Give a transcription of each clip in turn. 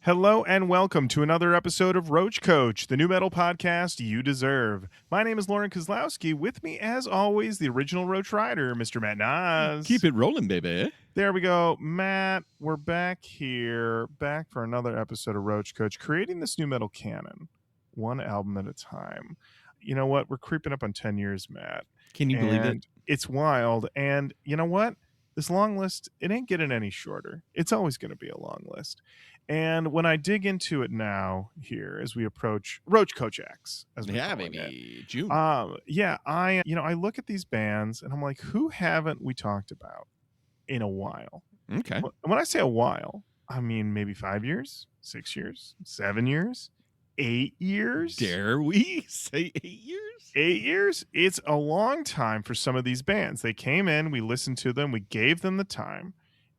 Hello and welcome to another episode of Roach Koach, the new metal podcast you deserve. My name is Lauren Kozlowski. With me, as always, the original Roach Rider, Mr. Matt Nas. Keep it rolling, baby. There we go. Matt, we're back here, back for another episode of Roach Koach, creating this new metal canon, one album at a time. You know what? We're creeping up on 10 years, Matt. Can you believe it? It's wild. And you know what? This long list, it ain't getting any shorter. It's always going to be a long list. And when I dig into it now, here as we approach Roach Koach X, as we're calling maybe June. I look at these bands and I'm like, who haven't we talked about in a while? Okay. When I say a while, I mean maybe 5 years, 6 years, 7 years, 8 years. Dare we say 8 years? 8 years? It's a long time for some of these bands. They came in, we listened to them, we gave them the time.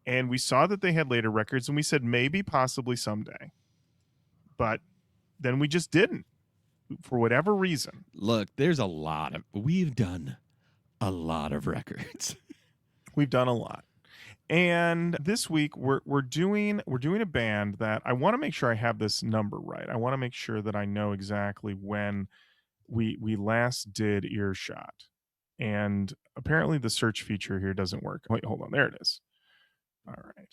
And we saw that they had later records, and we said maybe, possibly someday. But then we just didn't, for whatever reason. Look, we've done a lot of records. We've done a lot. And this week we're doing a band that I want to make sure I have this number right. I want to make sure that I know exactly when we last did Earshot. And apparently the search feature here doesn't work. Wait, hold on. There it is. All right.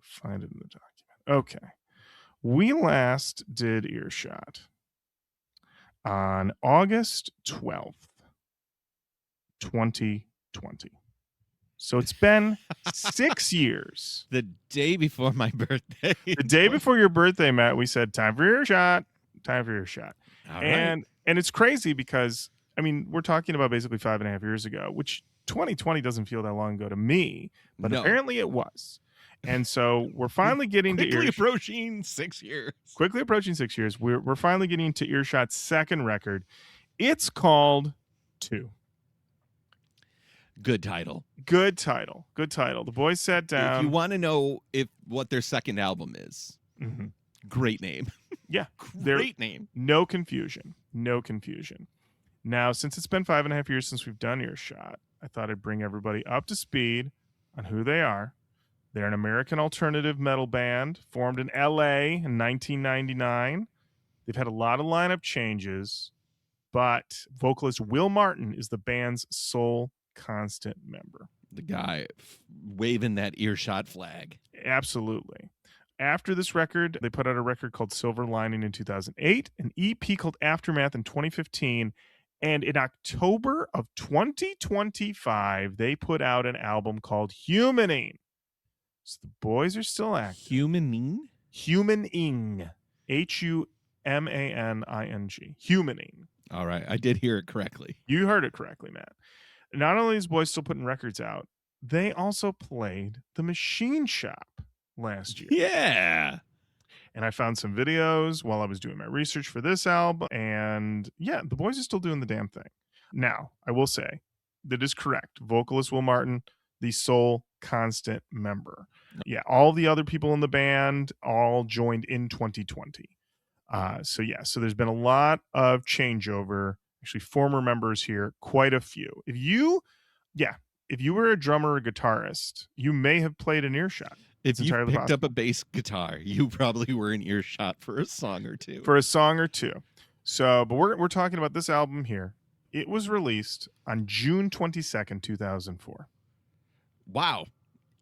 Find it in the document. Okay. We last did Earshot on August 12th, 2020. So it's been 6 years. The day before my birthday. The day before your birthday, Matt, we said, time for Earshot. Time for Earshot. All and it's crazy because, I mean, we're talking about basically 5.5 years ago, which 2020 doesn't feel that long ago to me, but apparently it was. And so we're finally getting to Quickly approaching 6 years. Quickly approaching 6 years. We're finally getting to Earshot's second record. It's called 2. Good title. Good title. The boys sat down. If you want to know what their second album is, great name. Yeah. Great name. No confusion. Now, since it's been 5.5 years since we've done Earshot, I thought I'd bring everybody up to speed on who they are. They're an American alternative metal band formed in LA in 1999. They've had a lot of lineup changes, but vocalist Will Martin is the band's sole constant member. The guy waving that Earshot flag. Absolutely. After this record, they put out a record called Silver Lining in 2008, an EP called Aftermath in 2015, and in October of 2025, they put out an album called Humaning. So the boys are still active. Humaning? Humaning. Humaning. Humaning. All right. I did hear it correctly. You heard it correctly, Matt. Not only is boys still putting records out, they also played the Machine Shop last year. Yeah. And I found some videos while I was doing my research for this album. And yeah, the boys are still doing the damn thing. Now, I will say that is correct. Vocalist Will Martin, the sole constant member. Yeah, all the other people in the band all joined in 2020. So there's been a lot of changeover. Actually, former members here, quite a few. If you were a drummer or guitarist, you may have played an Earshot. If you picked up a bass guitar, you probably were in Earshot for a song or two. So, but we're talking about this album here. It was released on June 22nd, 2004. Wow.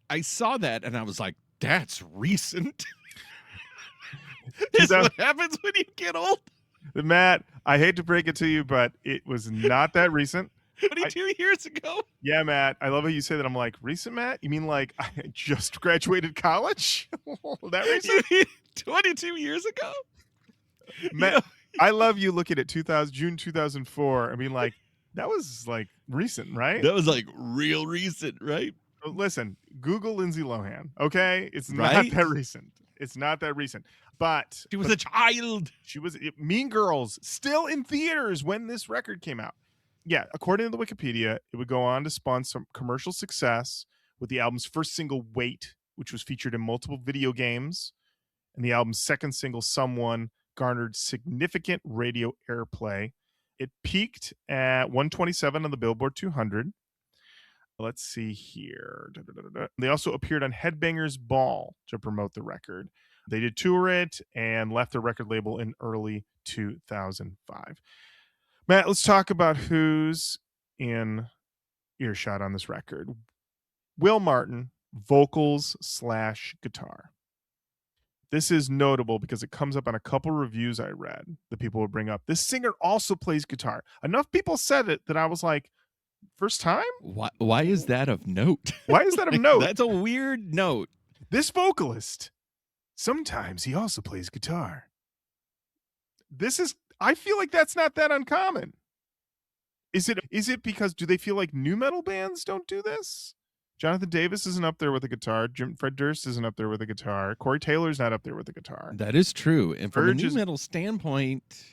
I saw that and I was like, that's recent. This is what happens when you get old. Matt, I hate to break it to you, but it was not that recent. 22 years ago? Yeah, Matt. I love how you say that. I'm like, recent, Matt? You mean like I just graduated college? That recent? You mean 22 years ago? Matt, I love you looking at June 2004. I mean, like, that was like recent, right? That was like real recent, right? Listen, Google Lindsay Lohan, okay? It's not that recent. It's not that recent. But she was a child. She was Mean Girls, still in theaters when this record came out. Yeah, according to the Wikipedia, it would go on to spawn some commercial success with the album's first single, Wait, which was featured in multiple video games. And the album's second single, Someone, garnered significant radio airplay. It peaked at 127 on the Billboard 200. Let's see here. They also appeared on Headbangers Ball to promote the record. They did tour it and left their record label in early 2005. Matt, let's talk about who's in earshot on this record. Will Martin, vocals / guitar. This is notable because it comes up on a couple reviews I read that people would bring up. This singer also plays guitar. Enough people said it that I was like, first time? Why is that of note? Why is that of note? That's a weird note. This vocalist, sometimes he also plays guitar. I feel like that's not that uncommon. Is it because do they feel like new metal bands don't do this? Jonathan Davis isn't up there with a guitar. Fred Durst isn't up there with a guitar. Corey Taylor's not up there with a guitar. That is true. And from Verge a new metal standpoint,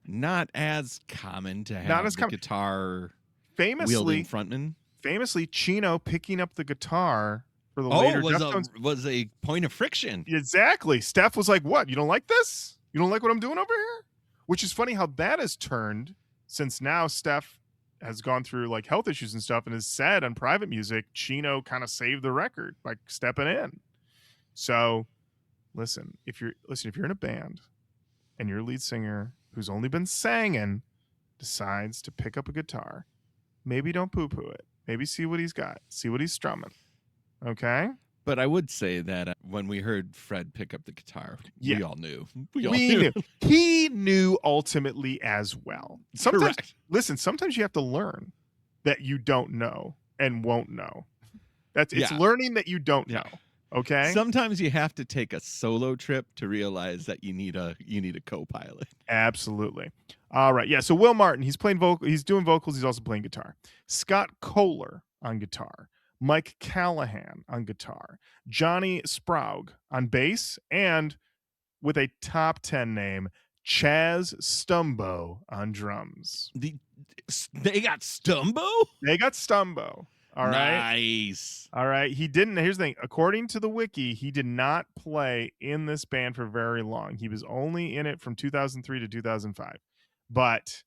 not as common to have the guitar wielding frontman. Famously, Chino picking up the guitar for the later Deftones was a point of friction. Exactly. Steph was like, what? You don't like this? You don't like what I'm doing over here? Which is funny how that has turned since now Steph has gone through like health issues and stuff and has said on private music, Chino kind of saved the record by stepping in. So listen, if you're in a band and your lead singer who's only been singing decides to pick up a guitar, maybe don't poo-poo it. Maybe see what he's got. See what he's strumming. Okay? But I would say that when we heard Fred pick up the guitar, we all knew. We knew. He knew ultimately as well. Correct. Listen, sometimes you have to learn that you don't know and won't know. It's learning that you don't know. Okay? Sometimes you have to take a solo trip to realize that you need a co-pilot. Absolutely. All right. Yeah, so Will Martin, he's playing he's doing vocals, he's also playing guitar. Scott Kohler on guitar. Mike Callahan on guitar, Johnny Sprague on bass, and with a top 10 name, Chaz Stumbo on drums. They got Stumbo? They got Stumbo. All right. Nice. All right. Here's the thing. According to the wiki, he did not play in this band for very long. He was only in it from 2003 to 2005. But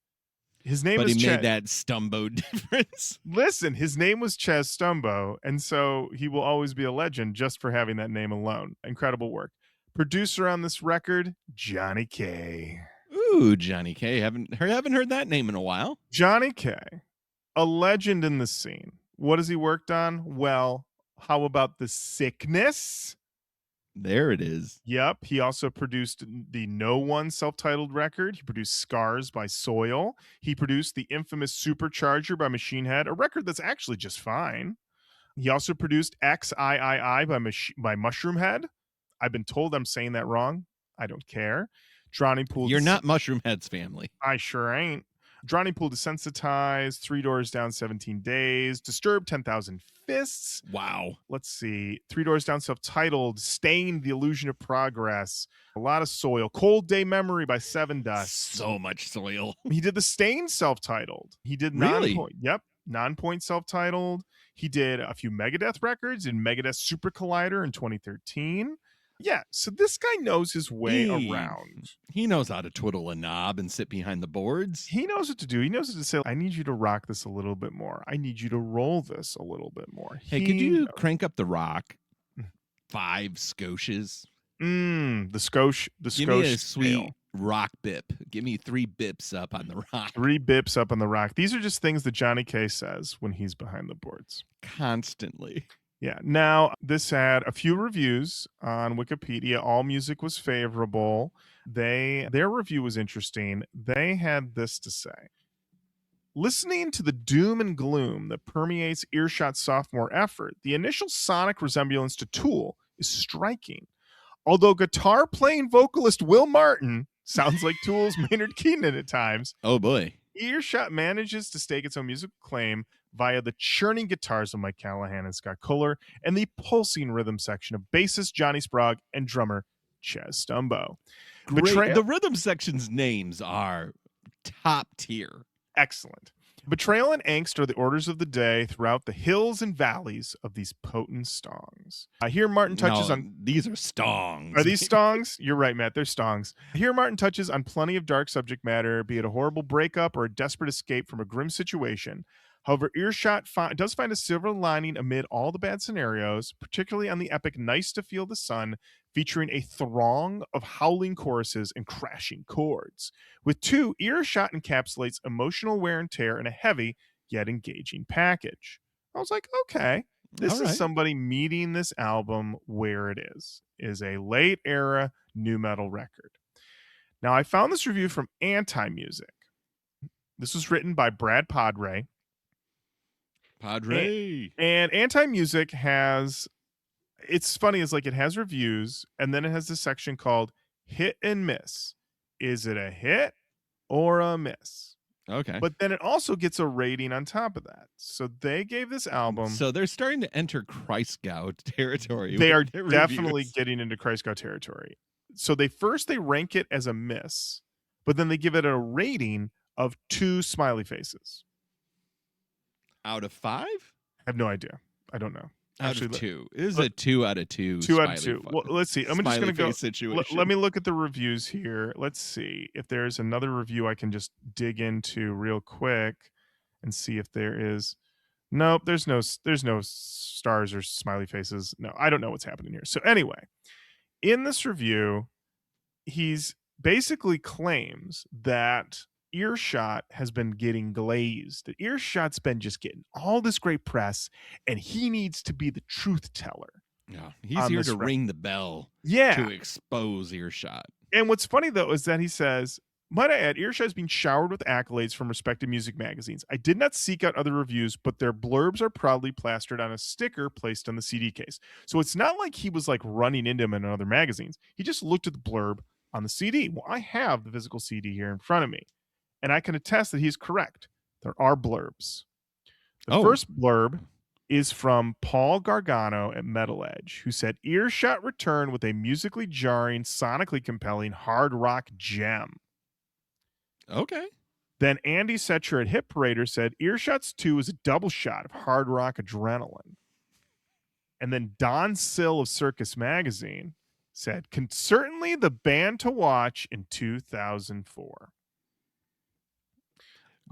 his name but is he made that Stumbo difference. Listen, his name was Chaz Stumbo, and so he will always be a legend just for having that name alone. Incredible work. Producer on this record, Johnny K. Ooh, Johnny K. Haven't heard that name in a while. Johnny K, a legend in the scene. What has he worked on? Well, how about The Sickness? There it is. Yep. He also produced the No One self-titled record. He produced Scars by Soil. He produced the infamous Supercharger by Machine Head, a record that's actually just fine. He also produced XIII by Mushroom Head. I've been told I'm saying that wrong. I don't care. Drowning Pool. You're not Mushroom Head's family. I sure ain't. Drowning Pool Desensitized, 3 Doors Down 17 Days, Disturbed 10,000 Fists. Wow. Let's see. 3 Doors Down self-titled, Stained, The Illusion of Progress, a lot of Soil, Cold Day Memory by Seven Dust. So much Soil. He did the Stained self-titled. He did non-point self-titled. He did a few Megadeth records in Megadeth Super Collider in 2013. Yeah, so this guy knows his way around. He knows how to twiddle a knob and sit behind the boards. He knows what to do. He knows what to say. I need you to rock this a little bit more. I need you to roll this a little bit more. Hey, could you crank up the rock 5 Scotias? The Scotia. Give me a sweet rock bip. Give me 3 bips up on the rock. 3 bips up on the rock. These are just things that Johnny K says when he's behind the boards. Constantly. Yeah. Now, this had a few reviews on Wikipedia. All music was favorable. Their review was interesting. They had this to say. Listening to the doom and gloom that permeates Earshot's sophomore effort, the initial sonic resemblance to Tool is striking. Although guitar-playing vocalist Will Martin sounds like Tool's Maynard Keenan at times. Oh, boy. Earshot manages to stake its own musical claim via the churning guitars of Mike Callahan and Scott Kohler and the pulsing rhythm section of bassist Johnny Sprague and drummer Chaz Stumbo. Great. The rhythm section's names are top tier. Excellent. Betrayal and angst are the orders of the day throughout the hills and valleys of these potent stongs. Here Martin touches on... These are stongs. Are these stongs? You're right, Matt. They're stongs. Here Martin touches on plenty of dark subject matter, be it a horrible breakup or a desperate escape from a grim situation. However, Earshot does find a silver lining amid all the bad scenarios, particularly on the epic Nice to Feel the Sun, featuring a throng of howling choruses and crashing chords. With 2, Earshot encapsulates emotional wear and tear in a heavy yet engaging package. I was like, okay, this is somebody meeting this album where it is a late era nu metal record. Now, I found this review from Anti Music. This was written by Brad Padre. And Anti Music has, it's funny, it's like it has reviews, and then it has this section called Hit and Miss. Is it a hit or a miss? Okay. But then it also gets a rating on top of that. So they gave this album. So they're starting to enter Christgau territory. They are definitely getting into Christgau territory. So they rank it as a miss, but then they give it a rating of 2 smiley faces. Out of 5? I have no idea. I don't know. Actually, out of 2. It is a 2 out of 2. 2 out of 2. Well, let's see. I'm just going to go. Situation. Let me look at the reviews here. Let's see if there's another review I can just dig into real quick and see if there is. Nope, there's no stars or smiley faces. No, I don't know what's happening here. So anyway, in this review, he's basically claims that Earshot has been getting glazed. That Earshot's been just getting all this great press, and he needs to be the truth teller. Yeah, he's here to ring the bell. Yeah, to expose Earshot. And what's funny though is that he says, "Might I add, Earshot has been showered with accolades from respected music magazines. I did not seek out other reviews, but their blurbs are proudly plastered on a sticker placed on the CD case. So it's not like he was like running into him in other magazines. He just looked at the blurb on the CD. Well, I have the physical CD here in front of me. And I can attest that he's correct. There are blurbs. The first blurb is from Paul Gargano at Metal Edge, who said, Earshot returned with a musically jarring, sonically compelling hard rock gem. Okay. Then Andy Setcher at Hit Parader said, Earshot's 2 is a double shot of hard rock adrenaline. And then Don Sill of Circus Magazine said, certainly the band to watch in 2004.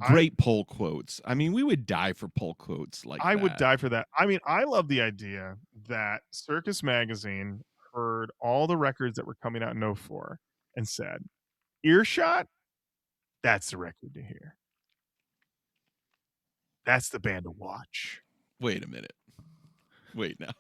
Great poll quotes. I mean, we would die for poll quotes like that. I would die for that. I mean, I love the idea that Circus Magazine heard all the records that were coming out in 2004 and said, Earshot, that's the record to hear. That's the band to watch. Wait a minute. Wait now.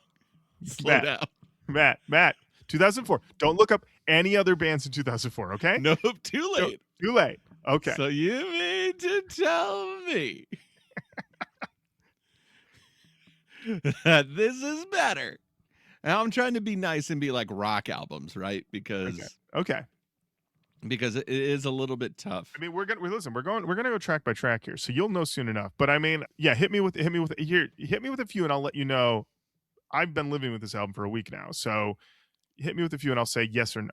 Slow down. Matt, 2004. Don't look up any other bands in 2004, okay? Nope, too late. No, too late. Okay. So you mean to tell me that this is better? Now I'm trying to be nice and be like rock albums, right? Because okay. Because it is a little bit tough. I mean, we're gonna go track by track here, so you'll know soon enough. But I mean, yeah, hit me with a few, and I'll let you know. I've been living with this album for a week now, so hit me with a few, and I'll say yes or no.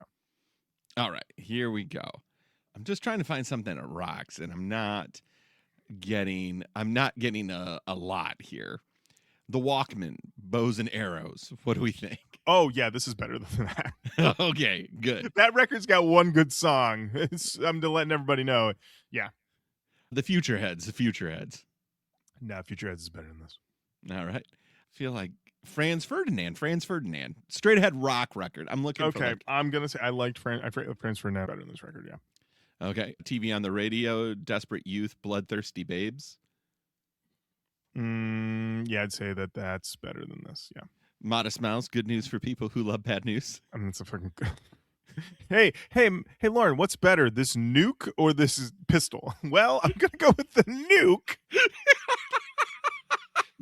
All right, here we go. I'm just trying to find something that rocks, and I'm not getting a lot here. The Walkman, Bows and Arrows. What do we think? Oh, yeah, this is better than that. Okay, good. That record's got one good song. I'm letting everybody know. Yeah. The Future Heads. No, Future Heads is better than this. All right. I feel like Franz Ferdinand. Straight ahead rock record. I'm looking for like, I'm going to say I liked Franz Ferdinand better than this record, yeah. Okay. TV on the Radio, Desperate Youth, Bloodthirsty Babes. Yeah, I'd say that's better than this, yeah. Modest Mouse, Good News for People Who Love Bad News. I mean, it's a fucking... Hey, Lauren, what's better, this nuke or this pistol? Well, I'm going to go with the nuke.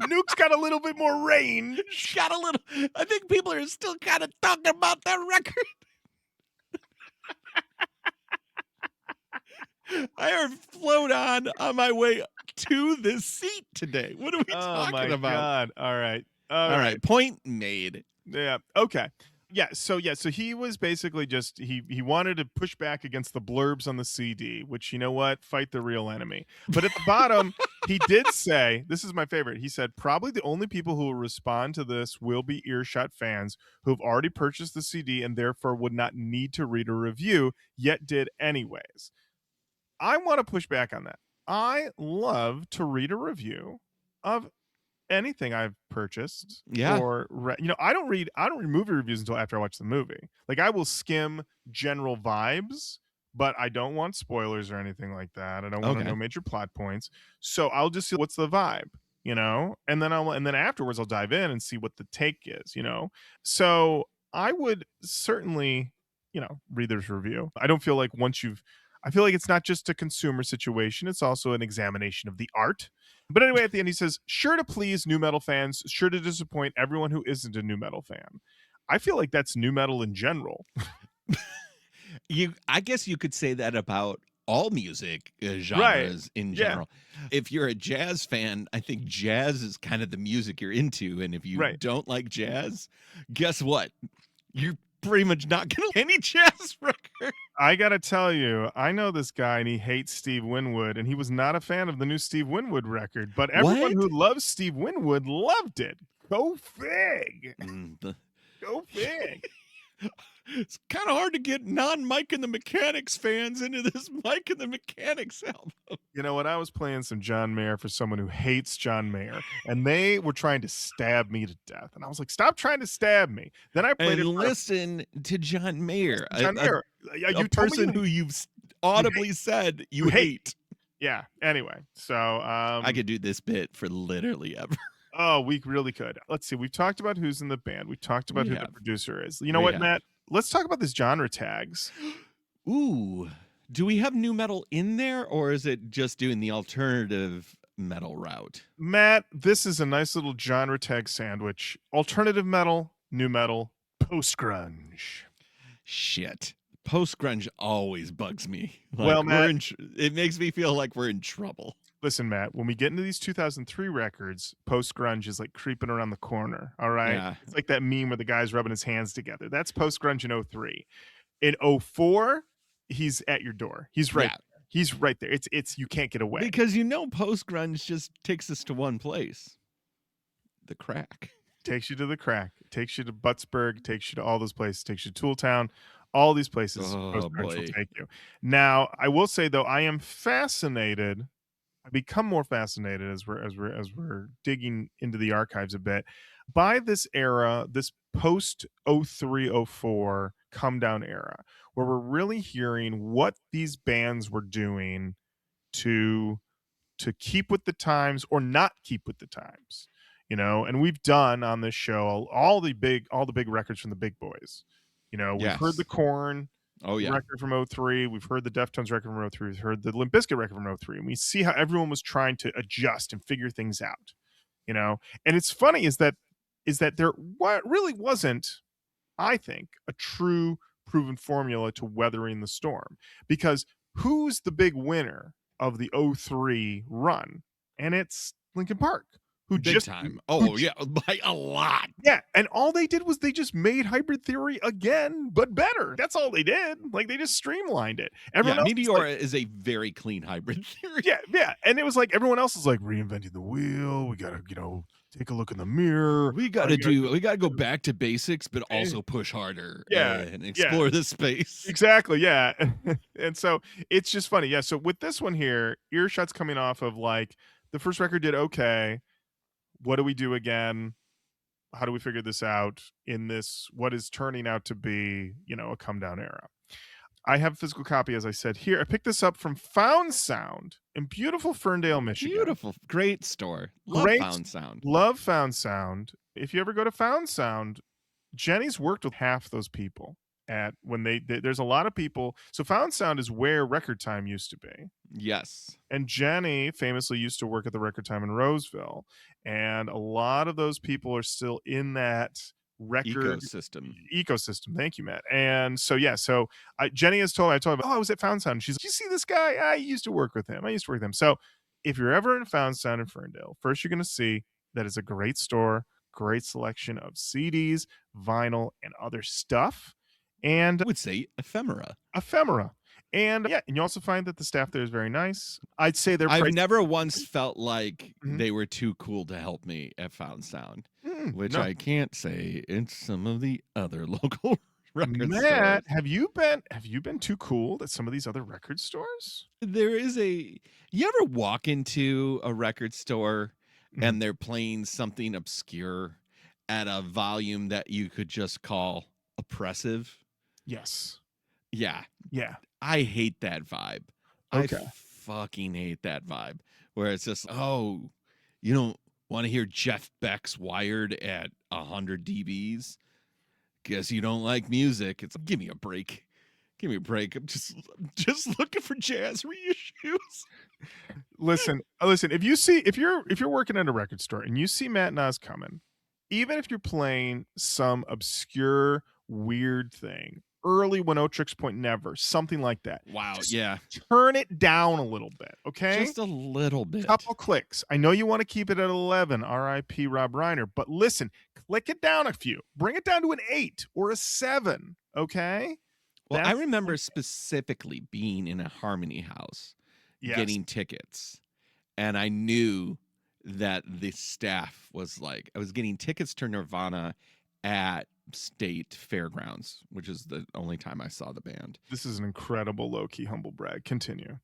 Nuke's got a little bit more range. I think people are still kind of talking about that record. I heard Float On my way to this seat today. What are we talking about? Oh, my God. All right. All right. Point made. Yeah. Okay. Yeah. So he was basically just, he wanted to push back against the blurbs on the CD, which, you know what? Fight the real enemy. But at the bottom, he did say, this is my favorite. He said, probably the only people who will respond to this will be Earshot fans who have already purchased the CD and therefore would not need to read a review, yet did anyways. I want to push back on that. I love to read a review of anything I've purchased. Yeah. Or I don't read movie reviews until after I watch the movie. Like I will skim general vibes, but I don't want spoilers or anything like that. I don't want to Okay. know major plot points. So I'll just see what's the vibe, and then afterwards I'll dive in and see what the take is. So I would certainly, read this review. I feel like it's not just a consumer situation, it's also an examination of the art. But anyway, at the end, he says, sure to please new metal fans, sure to disappoint everyone who isn't a new metal fan. I feel like that's new metal in general. I guess you could say that about all music genres Right. in Yeah. general. If you're a jazz fan, I think jazz is kind of the music you're into. And if you Right. don't like jazz, guess what? You're pretty much not going to any jazz record. I got to tell you, I know this guy and he hates Steve Winwood, and he was not a fan of the new Steve Winwood record, but everyone What? who loves Steve Winwood loved it. Go fig. Mm, Go fig. It's kind of hard to get non-Mike and the Mechanics fans into this Mike and the Mechanics album. You know what? I was playing some John Mayer for someone who hates John Mayer, and they were trying to stab me to death. And I was like, stop trying to stab me. Then I played And it for listen to John Mayer, John Mayer. a You told me person who you've audibly said you hate. Yeah. Anyway, so I could do this bit for literally ever. Oh, we really could. Let's see. We've talked about who's in the band. We've talked about We who the have. producer is. You know We what, have. Matt? Let's talk about this genre tags. Ooh, do we have new metal in there, or is it just doing the alternative metal route? Matt, this is a nice little genre tag sandwich. Alternative metal, new metal, post-grunge. Shit. Post grunge always bugs me. Like, Well, Matt, it makes me feel like we're in trouble. listen, Matt, when we get into these 2003 records, post-grunge is like creeping around the corner, all right? Yeah. It's like that meme where the guy's rubbing his hands together. That's post-grunge in 03. In 04, he's at your door. He's right Yeah. there. He's right there. It's you can't get away. Because post grunge just takes us to one place. The crack. Takes you to the crack. Takes you to Buttsburg. Takes you to all those places. Takes you to Tooltown. All these places Oh, post-grunge will boy. take you. Now, I will say though, I am fascinated. I become more fascinated as we're digging into the archives a bit by this era, this post 03, 04 come down era, where we're really hearing what these bands were doing to keep with the times or not keep with the times. And we've done on this show all the big records from the big boys. We've heard the Yes. Korn Oh, yeah. record from 03. We've heard the Deftones record from 03. We've heard the Limp Bizkit record from 03. And we see how everyone was trying to adjust and figure things out. And it's funny is that there really wasn't, I think, a true proven formula to weathering the storm. Because who's the big winner of the 03 run? And it's Linkin Park. Who Big just time. who Oh, yeah. By a lot. Yeah, and all they did was they just made Hybrid Theory again, but better. That's all they did. Like they just streamlined it. Everyone else was Meteora is a very clean hybrid theory. yeah, and it was like everyone else is like reinventing the wheel. We gotta, take a look in the mirror. We gotta go back to basics, but also push harder. Yeah, And explore the space. Exactly, yeah. And so it's just funny. Yeah, so with this one here, Earshot's coming off of like the first record did okay. What do we do again? How do we figure this out in this what is turning out to be, a come down era? I have a physical copy, as I said here. I picked this up from Found Sound in beautiful Ferndale, Michigan. Beautiful. Great store. Love Great. Found Sound. Love Found Sound. If you ever go to Found Sound, Jenny's worked with half those people there's a lot of people. So Found Sound is where Record Time used to be. Yes. And Jenny famously used to work at the Record Time in Roseville. And a lot of those people are still in that record ecosystem. Thank you, Matt. And so, Jenny has told me, I was at Found Sound. And she's like, you see this guy? I used to work with him. So if you're ever in Found Sound in Ferndale, first you're going to see that it's a great store, great selection of CDs, vinyl, and other stuff. And I would say ephemera. And and you also find that the staff there is very nice. I'd say I've never once felt like they were too cool to help me at Found Sound, which I can't say in some of the other local record stores. Matt, have you been too cool at some of these other record stores? You ever walk into a record store and they're playing something obscure at a volume that you could just call oppressive. Yes. Yeah. Yeah. I hate that vibe. Okay. I fucking hate that vibe where it's just, oh, you don't want to hear Jeff Beck's Wired at 100 dBs? Guess you don't like music. It's give me a break. Give me a break. I'm just looking for jazz reissues. Listen. If you're working at a record store and you see Matt Nas coming, even if you're playing some obscure weird thing, early When Tricks Point Never, something like that. Wow, Just yeah. turn it down a little bit, okay? Just a little bit. Couple clicks. I know you want to keep it at 11, R.I.P. Rob Reiner, but listen, click it down a few. Bring it down to an 8 or a 7, okay? Well, I remember specifically being in a Harmony House, getting tickets, and I knew that the staff was like, I was getting tickets to Nirvana at State Fairgrounds, which is the only time I saw the band. This is an incredible low-key humble brag. Continue.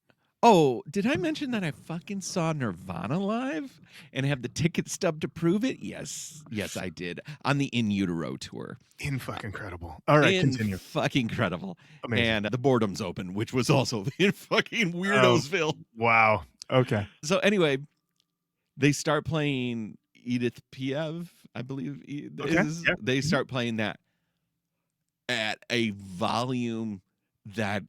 Oh, did I mention that I fucking saw Nirvana live and have the ticket stub to prove it? Yes, I did. On the In Utero tour. Fucking incredible. All right, continue. Fucking incredible. Amazing. And the Boredom's Open, which was also in fucking Weirdosville. Wow. Okay. So anyway, they start playing Edith Piaf, I believe. They start playing that at a volume that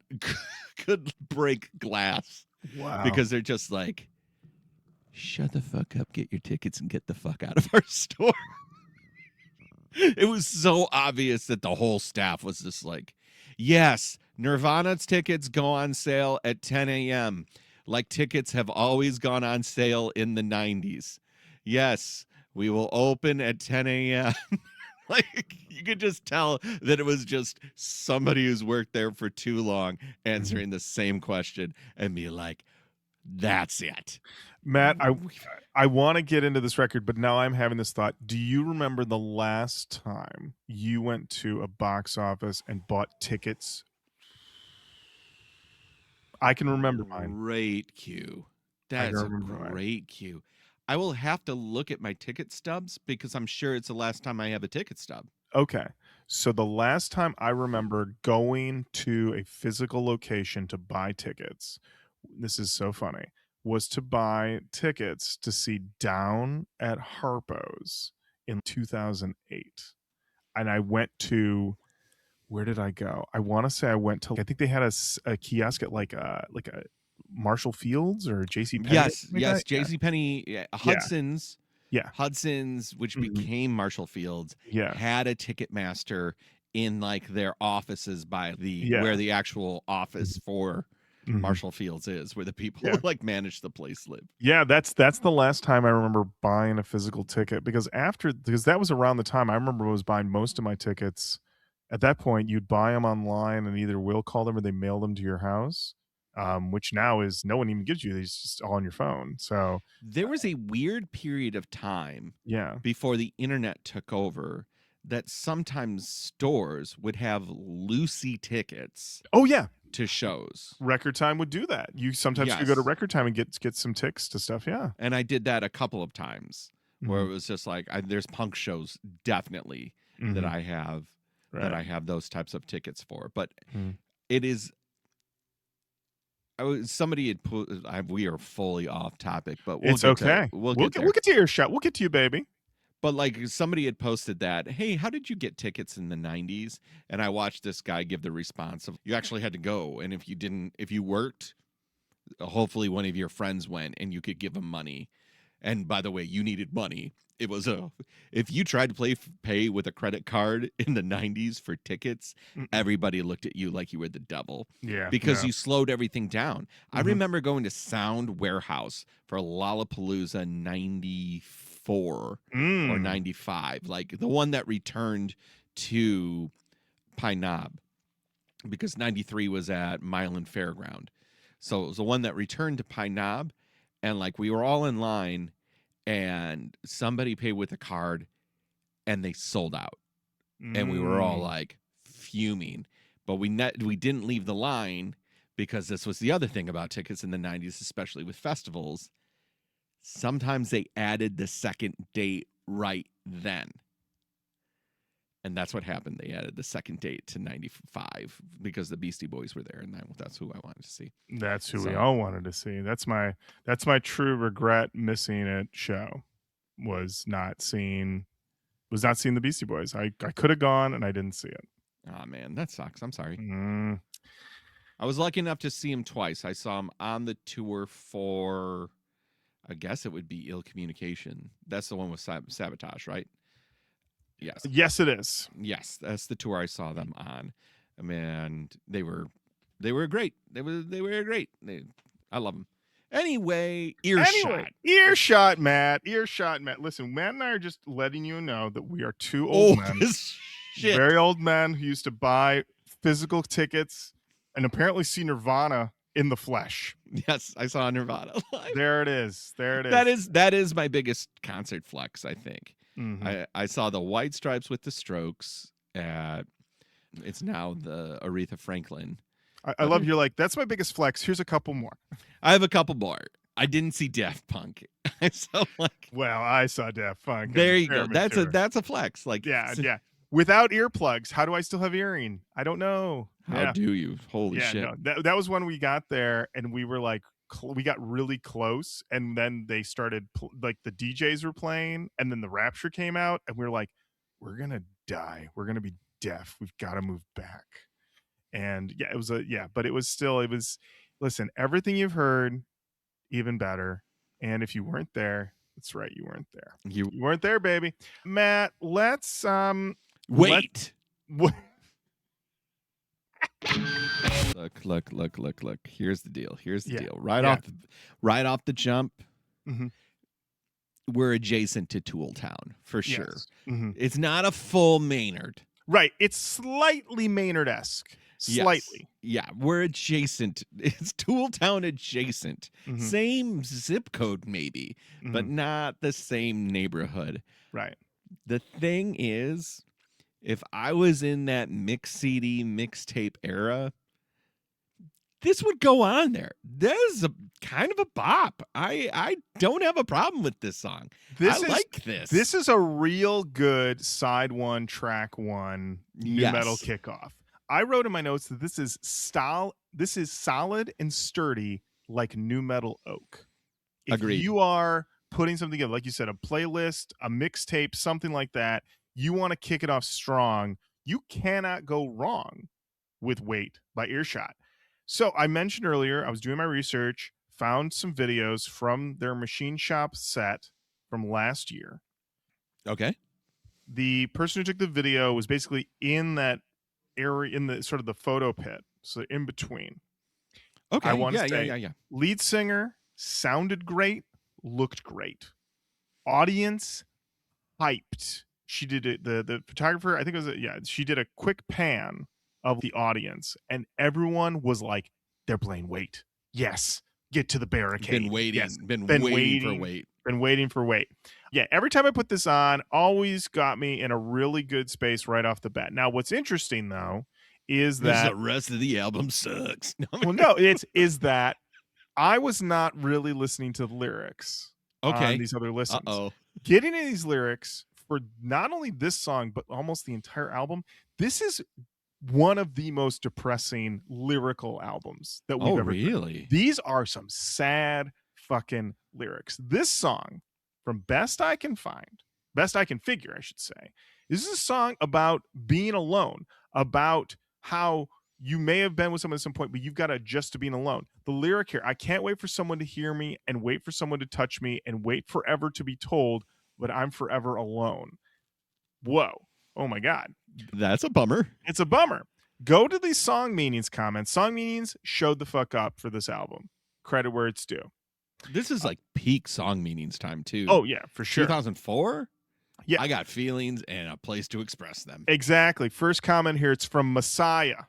could break glass. Wow. Because they're just like, shut the fuck up, get your tickets, and get the fuck out of our store. It was so obvious that the whole staff was just like, yes, Nirvana's tickets go on sale at 10 a.m. like tickets have always gone on sale in the 90s. Yes, we will open at 10 a.m. Like, you could just tell that it was just somebody who's worked there for too long answering the same question and be like, that's it. Matt, I want to get into this record, but now I'm having this thought. Do you remember the last time you went to a box office and bought tickets? I can remember mine. Great cue. That's a great cue. I will have to look at my ticket stubs because I'm sure it's the last time I have a ticket stub. Okay. So the last time I remember going to a physical location to buy tickets, this is so funny, was to buy tickets to see Down at Harpo's in 2008. And I went to, where did I go? I want to say I went to, I think they had a kiosk at like a Marshall Fields or JCPenney. Yes, JCPenney, Hudson's. Yeah. Hudson's, which became Marshall Fields, had a Ticketmaster in like their offices by where the actual office for Marshall Fields is, where the people who like manage the place live. Yeah, that's the last time I remember buying a physical ticket because that was around the time I remember I was buying most of my tickets. At that point, you'd buy them online and either Will call them or they mail them to your house. Which now is no one even gives you. It's just all on your phone. So there was a weird period of time before the internet took over that sometimes stores would have loosey tickets. Oh, yeah. To shows. Record Time would do that. You sometimes could go to Record Time and get some ticks to stuff. Yeah. And I did that a couple of times where it was just like, there's punk shows definitely that I have those types of tickets for. But it is... somebody had put. We are fully off topic, but it's okay. We'll get to Earshot. We'll get to you, baby. But like somebody had posted that, hey, how did you get tickets in the 90s? And I watched this guy give the response of, you actually had to go, and if you worked, hopefully one of your friends went, and you could give them money. And by the way, you needed money. It was if you tried to pay with a credit card in the 90s for tickets, everybody looked at you like you were the devil. Yeah. Because you slowed everything down. I remember going to Sound Warehouse for Lollapalooza 94 or 95, like the one that returned to Pine Knob, because 93 was at Milan Fairground. So it was the one that returned to Pine Knob, and like we were all in line. And somebody paid with a card, and they sold out, and we were all like fuming. But we didn't leave the line because this was the other thing about tickets in the 90s, especially with festivals. Sometimes they added the second date right then. And that's what happened. They added the second date to 95 because the Beastie Boys were there, and that's who I wanted to see. That's who we all wanted to see. That's my true regret missing it show was not seeing the Beastie Boys. I could have gone and I didn't see it. Oh man, that sucks. I'm sorry. Mm. I was lucky enough to see him twice. I saw him on the tour for, I guess it would be Ill Communication. That's the one with Sabotage, right? Yes. Yes, it is. Yes, that's the tour I saw them on, and they were great. They were great. I love them. Anyway, Earshot, Matt. Listen, Matt and I are just letting you know that we are two old men, very old men who used to buy physical tickets and apparently see Nirvana in the flesh. Yes, I saw Nirvana live. There it is. That is my biggest concert flex, I think. Mm-hmm. I saw the White Stripes with the Strokes at, it's now the Aretha Franklin. I love you're like, that's my biggest flex. Here's a couple more. I have a couple more. I didn't see Daft Punk. Well, I saw Daft Punk. There you go. That's a flex. Like yeah. Without earplugs, how do I still have hearing? I don't know. How do you? Holy shit. No, that was when we got there and we were like, we got really close, and then they started like the DJs were playing, and then the Rapture came out, and we were like, we're gonna die, we're gonna be deaf, we've got to move back. And but it was listen, everything you've heard, even better. And if you weren't there, that's right, you weren't there. You weren't there, baby. Matt, let's wait. What? Look. Here's the deal. Deal. Right off the jump, mm-hmm. we're adjacent to Tooltown for sure. Yes. Mm-hmm. It's not a full Maynard. Right. It's slightly Maynard-esque. Slightly. Yes. Yeah, we're adjacent. It's Tooltown adjacent. Mm-hmm. Same zip code maybe, mm-hmm. but not the same neighborhood. Right. The thing is, if I was in that mixtape era, this would go on there. This is a kind of a bop. I don't have a problem with this song. I like this. This is a real good side one, track one, new metal kickoff. I wrote in my notes that this is solid and sturdy like new metal oak. Agreed. If you are putting something together, like you said, a playlist, a mixtape, something like that, you want to kick it off strong, you cannot go wrong with Wait by Earshot. So I mentioned earlier, I was doing my research, found some videos from their Machine Shop set from last year. Okay. The person who took the video was basically in that area, in the sort of the photo pit, so in between. Okay. I want to say, yeah. Lead singer sounded great, looked great. Audience hyped. She did it. The photographer, I think it was she did a quick pan of the audience, and everyone was like, "They're playing Wait. Yes, get to the barricade. Been waiting. Yes. Been waiting for Wait. Been waiting for Wait." Yeah, every time I put this on, always got me in a really good space right off the bat. Now, what's interesting though is that the rest of the album sucks. Is that I was not really listening to the lyrics on these other listens. Getting into these lyrics for not only this song but almost the entire album, this is one of the most depressing lyrical albums that we've ever done. These are some sad fucking lyrics. This song, from best I can figure, I should say, this is a song about being alone, about how you may have been with someone at some point, but you've got to adjust to being alone. The lyric here, I can't wait for someone to hear me and wait for someone to touch me and wait forever to be told, but I'm forever alone. Whoa. Oh my God. That's a bummer. It's a bummer. Go to these song meanings comments. Song meanings showed the fuck up for this album. Credit where it's due. This is like peak song meanings time too. Oh yeah, for sure. 2004? Yeah. I got feelings and a place to express them. Exactly. First comment here, it's from Messiah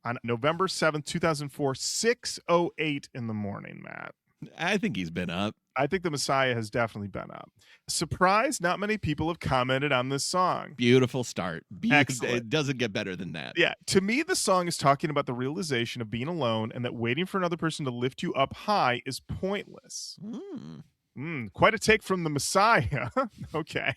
on November 7th, 2004, 6:08 in the morning, Matt. I think he's been up. I think the Messiah has definitely been up. Surprise, not many people have commented on this song. Beautiful start. Excellent. It doesn't get better than that. Yeah. To me, the song is talking about the realization of being alone and that waiting for another person to lift you up high is pointless. Quite a take from the Messiah. Okay.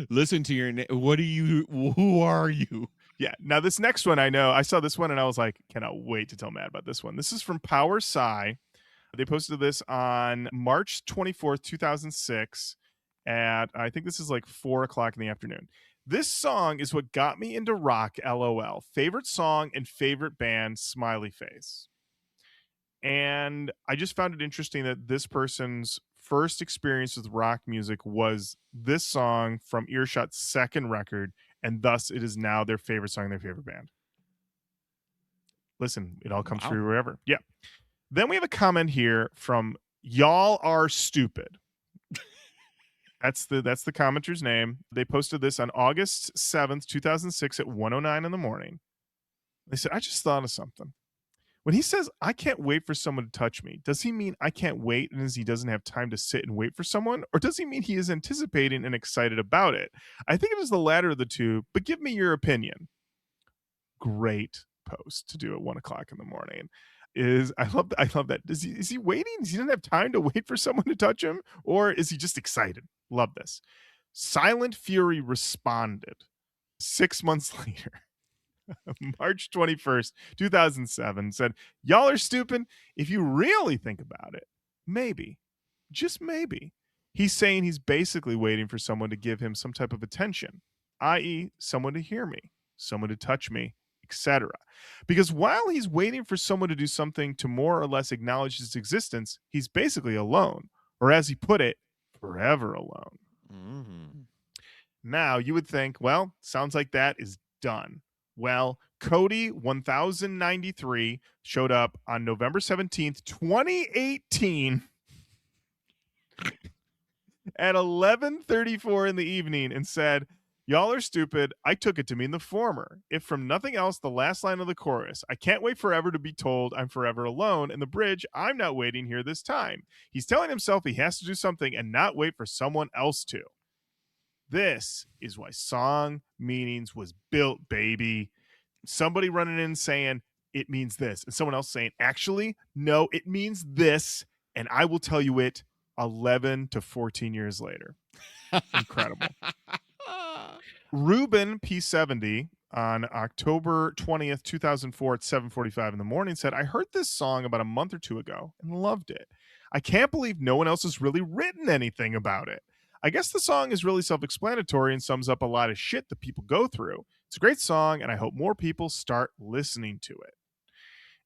Listen to your name. What are you? Who are you? Yeah. Now, this next one, I know. I saw this one and I was like, cannot wait to tell Matt about this one. This is from Power Psy. They posted this on March 24th, 2006 at, I think this is like 4 o'clock in the afternoon. This song is what got me into rock, LOL. Favorite song and favorite band, smiley face. And I just found it interesting that this person's first experience with rock music was this song from Earshot's second record, and thus it is now their favorite song, their favorite band. Listen, it all comes through wherever. Yeah. Then we have a comment here from Y'all Are Stupid. That's the commenter's name. They posted this on August 7th, 2006 at 1:09 in the morning. They said, I just thought of something. When he says, I can't wait for someone to touch me, does he mean I can't wait and he doesn't have time to sit and wait for someone? Or does he mean he is anticipating and excited about it? I think it is the latter of the two, but give me your opinion. Great post to do at 1 o'clock in the morning. I love that. Is he waiting? Does he not have time to wait for someone to touch him? Or is he just excited? Love this. Silent Fury responded 6 months later. March 21st, 2007, said, y'all are stupid. If you really think about it, maybe, just maybe, he's saying he's basically waiting for someone to give him some type of attention, i.e., someone to hear me, someone to touch me, etc. Because while he's waiting for someone to do something to more or less acknowledge his existence, he's basically alone, or as he put it, forever alone. Mm-hmm. Now, you would think, well, sounds like that is done. Well, Cody 1093 showed up on November 17th, 2018 at 11:34 in the evening and said, y'all are stupid. I took it to mean the former. If from nothing else, the last line of the chorus, I can't wait forever to be told I'm forever alone. And the bridge, I'm not waiting here this time. He's telling himself he has to do something and not wait for someone else to. This is why Song Meanings was built, baby. Somebody running in saying it means this, and someone else saying, actually, no, it means this, and I will tell you it 11 to 14 years later. Incredible. Ruben P70 on October 20th, 2004 at 7:45 in the morning said, I heard this song about a month or two ago and loved it. I can't believe no one else has really written anything about it. I guess the song is really self-explanatory and sums up a lot of shit that people go through. It's a great song, and I hope more people start listening to it.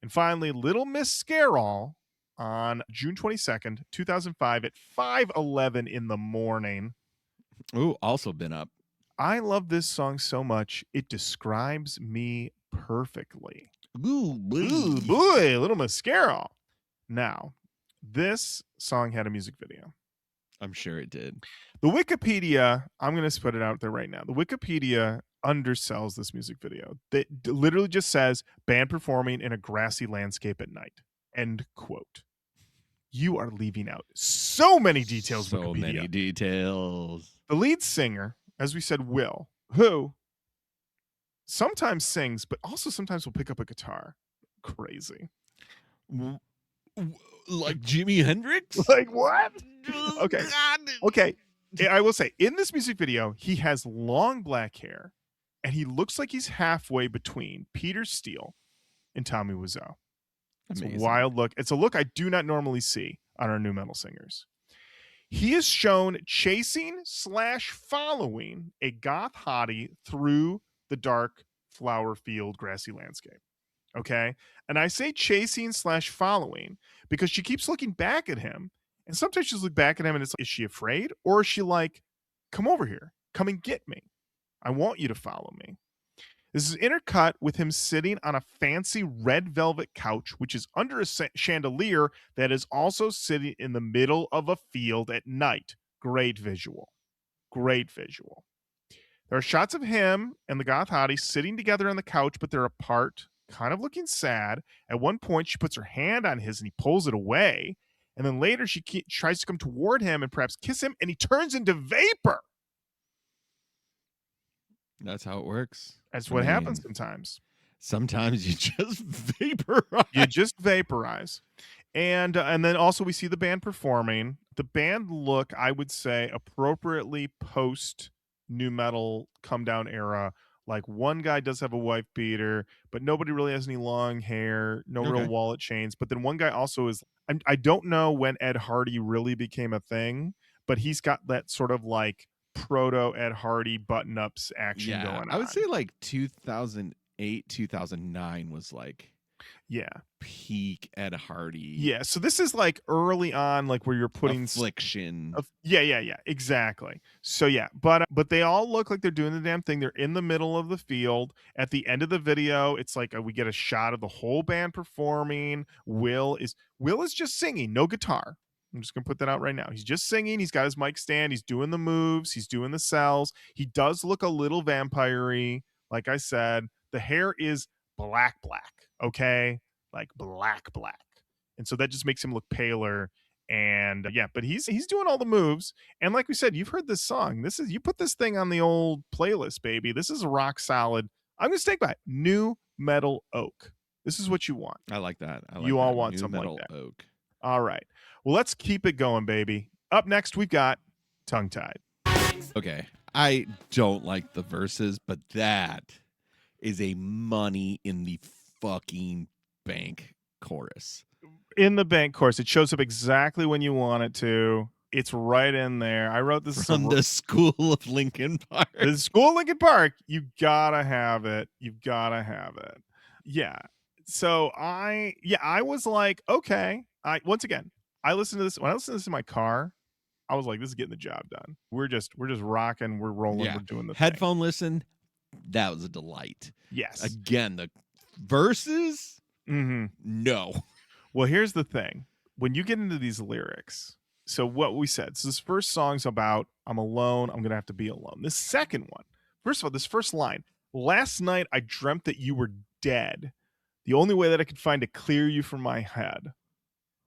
And finally, Little Miss Scarall on June 22nd, 2005 at 5:11 in the morning. Ooh, also been up. I love this song so much, it describes me perfectly. Ooh, boy, Little Miss Scarall. Now, this song had a music video. I'm sure it did. The Wikipedia, I'm going to put it out there right now. The Wikipedia undersells this music video. That literally just says band performing in a grassy landscape at night. End quote. You are leaving out so many details. So Wikipedia. many details. The lead singer, as we said, Will, who sometimes sings, but also sometimes will pick up a guitar. Crazy. Like Jimi Hendrix? Like what? Okay. God. Okay. I will say, in this music video, he has long black hair, and he looks like he's halfway between Peter Steele and Tommy Wiseau. It's a wild look. It's a look I do not normally see on our new metal singers. He is shown chasing/following a goth hottie through the dark flower field grassy landscape. Okay. And I say chasing/following because she keeps looking back at him. And sometimes she's look back at him and it's like, is she afraid? Or is she like, come over here, come and get me. I want you to follow me. This is intercut with him sitting on a fancy red velvet couch, which is under a chandelier that is also sitting in the middle of a field at night. Great visual. Great visual. There are shots of him and the goth hottie sitting together on the couch, but they're apart, kind of looking sad. At one point, she puts her hand on his and he pulls it away. And then later she tries to come toward him and perhaps kiss him, and he turns into vapor. That's how it works. That's what happens sometimes. Sometimes you just vaporize. You just vaporize. And then also we see the band performing. The band look, I would say, appropriately post new metal come down era. Like one guy does have a wife beater, but nobody really has any long hair, no real Okay. wallet chains. But then one guy also is, I don't know when Ed Hardy really became a thing, but he's got that sort of like proto Ed Hardy button ups action Yeah, going I would on. say like 2008, 2009 was like Yeah. peak Ed Hardy. Yeah. So this is like early on, like where you're putting Affliction. yeah, exactly. So yeah, but they all look like they're doing the damn thing. They're in the middle of the field. At the end of the video, it's like we get a shot of the whole band performing. Will is just singing, no guitar. I'm just gonna put that out right now. He's just singing. He's got his mic stand. He's doing the moves. He's doing the cells. He does look a little vampire-y. Like I said, the hair is black. Okay, like black. And so that just makes him look paler. And yeah, but he's doing all the moves. And like we said, you've heard this song. This is, you put this thing on the old playlist, baby. This is a rock solid. I'm gonna stick by it. New metal oak. This is what you want. I like that. I like You all that. want New something metal like that. oak. All right. Well, let's keep it going, baby. Up next, we've got Tongue Tied. Okay. I don't like the verses, but that is a money in the fucking bank chorus. In the bank course, it shows up exactly when you want it to. It's right in there. I wrote this From the School of Lincoln Park. The School of Lincoln Park. You gotta have it. Yeah. So I was like, okay. Once again, I listened to this when I listened to this in my car. I was like, this is getting the job done. We're just rocking, we're rolling, we're doing the headphone listen. That was a delight. Yes. Again, the verses. No. Well, here's the thing. When you get into these lyrics, so what we said, so this first song's about, I'm alone, I'm going to have to be alone. This second one, first of all, this first line, last night I dreamt that you were dead. The only way that I could find to clear you from my head.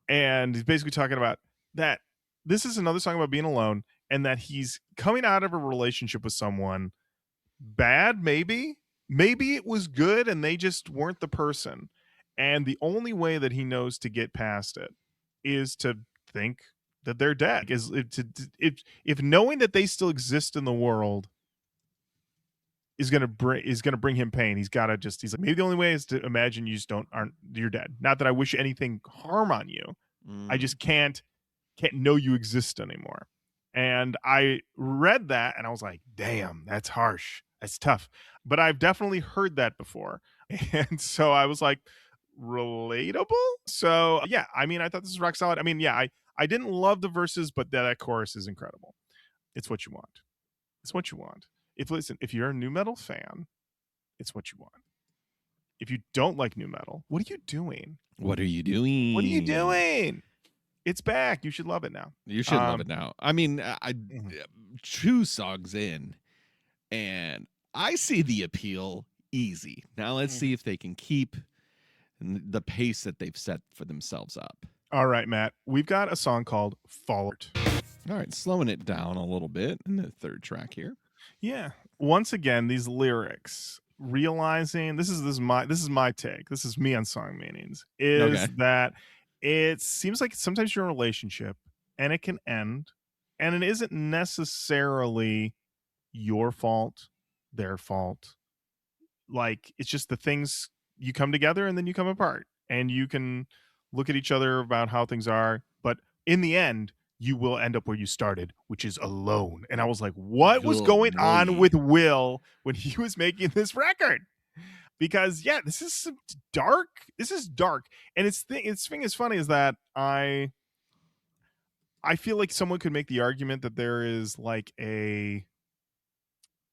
And he's basically talking about that this is another song about being alone and that he's coming out of a relationship with someone bad, maybe it was good and they just weren't the person. And the only way that he knows to get past it is to think that they're dead. Is if knowing that they still exist in the world is gonna bring him pain. He's like, maybe the only way is to imagine you just you're dead. Not that I wish anything harm on you. I just can't know you exist anymore. And I read that and I was like, damn, that's harsh. That's tough. But I've definitely heard that before. And so I was like, relatable. So yeah, I mean, I thought this was rock solid. I mean, yeah, I didn't love the verses, but that chorus is incredible. It's what you want. If you're a new metal fan, it's what you want. If you don't like new metal, what are you doing? It's back. You should love it now. I mean, I 2 songs in, and I see the appeal easy. Now let's see if they can keep the pace that they've set for themselves up. All right, Matt. We've got a song called Fall. All right, slowing it down a little bit in the third track here. Yeah. Once again, these lyrics, realizing this is my take. This is me on song meanings. That it seems like sometimes you're in a relationship and it can end, and it isn't necessarily your fault, their fault. Like, it's just the things, you come together and then you come apart, and you can look at each other about how things are, but in the end you will end up where you started, which is alone. And I was like, what was going on with Will when he was making this record? Because yeah, this is dark. And its thing is funny is that I feel like someone could make the argument that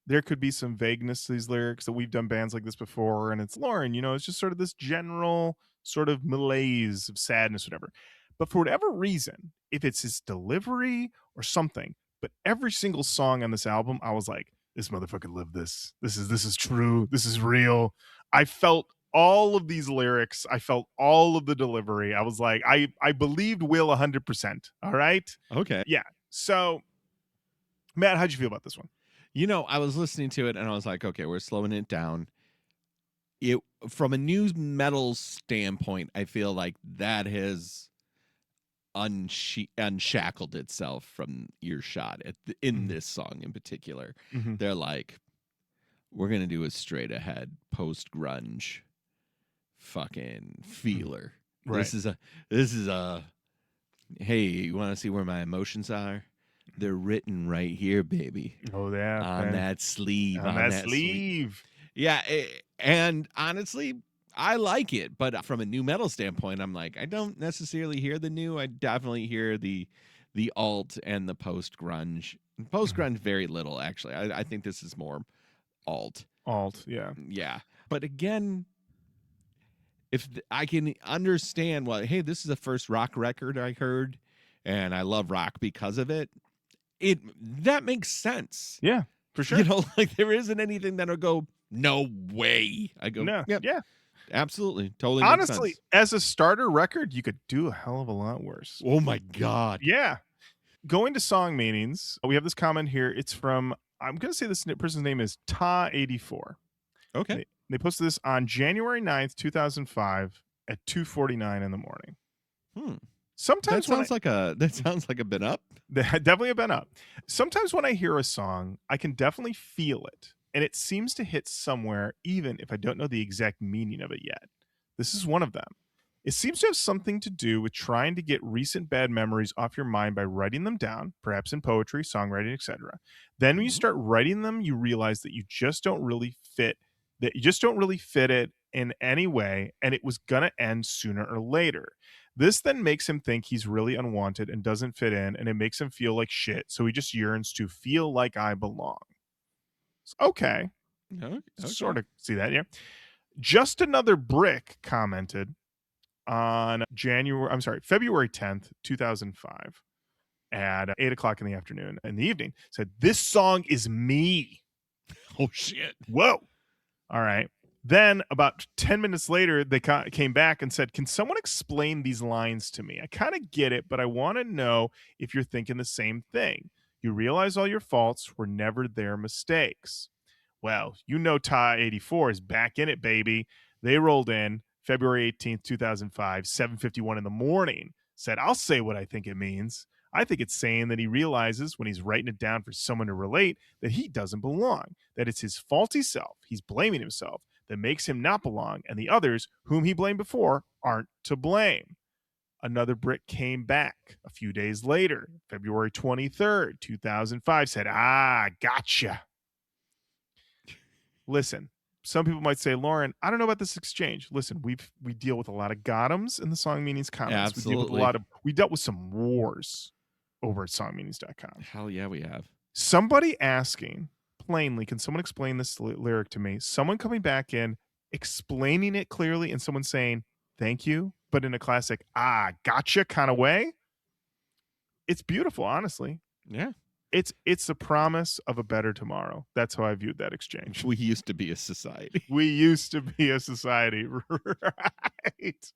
there could be some vagueness to these lyrics, that we've done bands like this before, and it's Lauren, it's just sort of this general sort of malaise of sadness, whatever. But for whatever reason, if it's his delivery or something, but every single song on this album, I was like, this motherfucker lived this. This is true. This is real. I felt all of these lyrics. I felt all of the delivery. I was like, I believed Will 100%. All right. Okay. Yeah. So, Matt, how'd you feel about this one? I was listening to it and I was like, okay, we're slowing it down. From a new metal standpoint, I feel like that has unshackled itself from Earshot in this song in particular. They're like, we're gonna do a straight ahead post grunge fucking feeler. Right. This is a hey, you want to see where my emotions are? They're written right here, baby. Oh, yeah. On that sleeve. On that sleeve. Yeah, and honestly, I like it, but from a new metal standpoint, I'm like, I don't necessarily hear the new. I definitely hear the alt and the post grunge. Post grunge, very little actually. I think this is more alt. Alt, yeah. Yeah, but again, if I can understand, well, hey, this is the first rock record I heard, and I love rock because of it. That makes sense. Yeah, for sure. You know, like there isn't anything that'll go, no way. I go, no, yep, yeah. Absolutely. Totally Honestly, makes sense. as a starter record, you could do a hell of a lot worse. Oh my God. Yeah. Going to song meanings, we have this comment here. It's from, I'm going to say this person's name is Ta84. Okay. They posted this on January 9th, 2005 at 2:49 in the morning. Sometimes that sounds like a been up. Definitely a been up. Sometimes when I hear a song, I can definitely feel it. And it seems to hit somewhere, even if I don't know the exact meaning of it yet. This is one of them. It seems to have something to do with trying to get recent bad memories off your mind by writing them down, perhaps in poetry, songwriting, etc. Then when you start writing them, you realize that you just don't really fit it in any way, and it was gonna end sooner or later. This then makes him think he's really unwanted and doesn't fit in, and it makes him feel like shit, so he just yearns to feel like I belong. Okay. Sort of see that, yeah. Just Another Brick commented on February 10th, 2005 at 8 o'clock in the afternoon, in the evening, said, "This song is me." Oh, shit. Whoa. All right. Then about 10 minutes later, they came back and said, "Can someone explain these lines to me? I kind of get it, but I want to know if you're thinking the same thing. You realize all your faults were never their mistakes." Well, you know Ta84 is back in it, baby. They rolled in February 18th, 2005, 7:51 in the morning, said, "I'll say what I think it means. I think it's saying that he realizes when he's writing it down for someone to relate that he doesn't belong, that it's his faulty self, he's blaming himself, that makes him not belong, and the others whom he blamed before aren't to blame." Another Brick came back a few days later, February 23rd, 2005, said, "Gotcha." Listen, some people might say, "Lauren, I don't know about this exchange." Listen, we deal with a lot of got-ems in the Song Meanings comments. Absolutely. We dealt with some wars over at songmeanings.com. Hell yeah, we have. Somebody asking plainly, "Can someone explain this lyric to me?" Someone coming back in, explaining it clearly, and someone saying, "Thank you," but in a classic, gotcha kind of way. It's beautiful, honestly. Yeah. It's the promise of a better tomorrow. That's how I viewed that exchange. We used to be a society. We used to be a society. Right.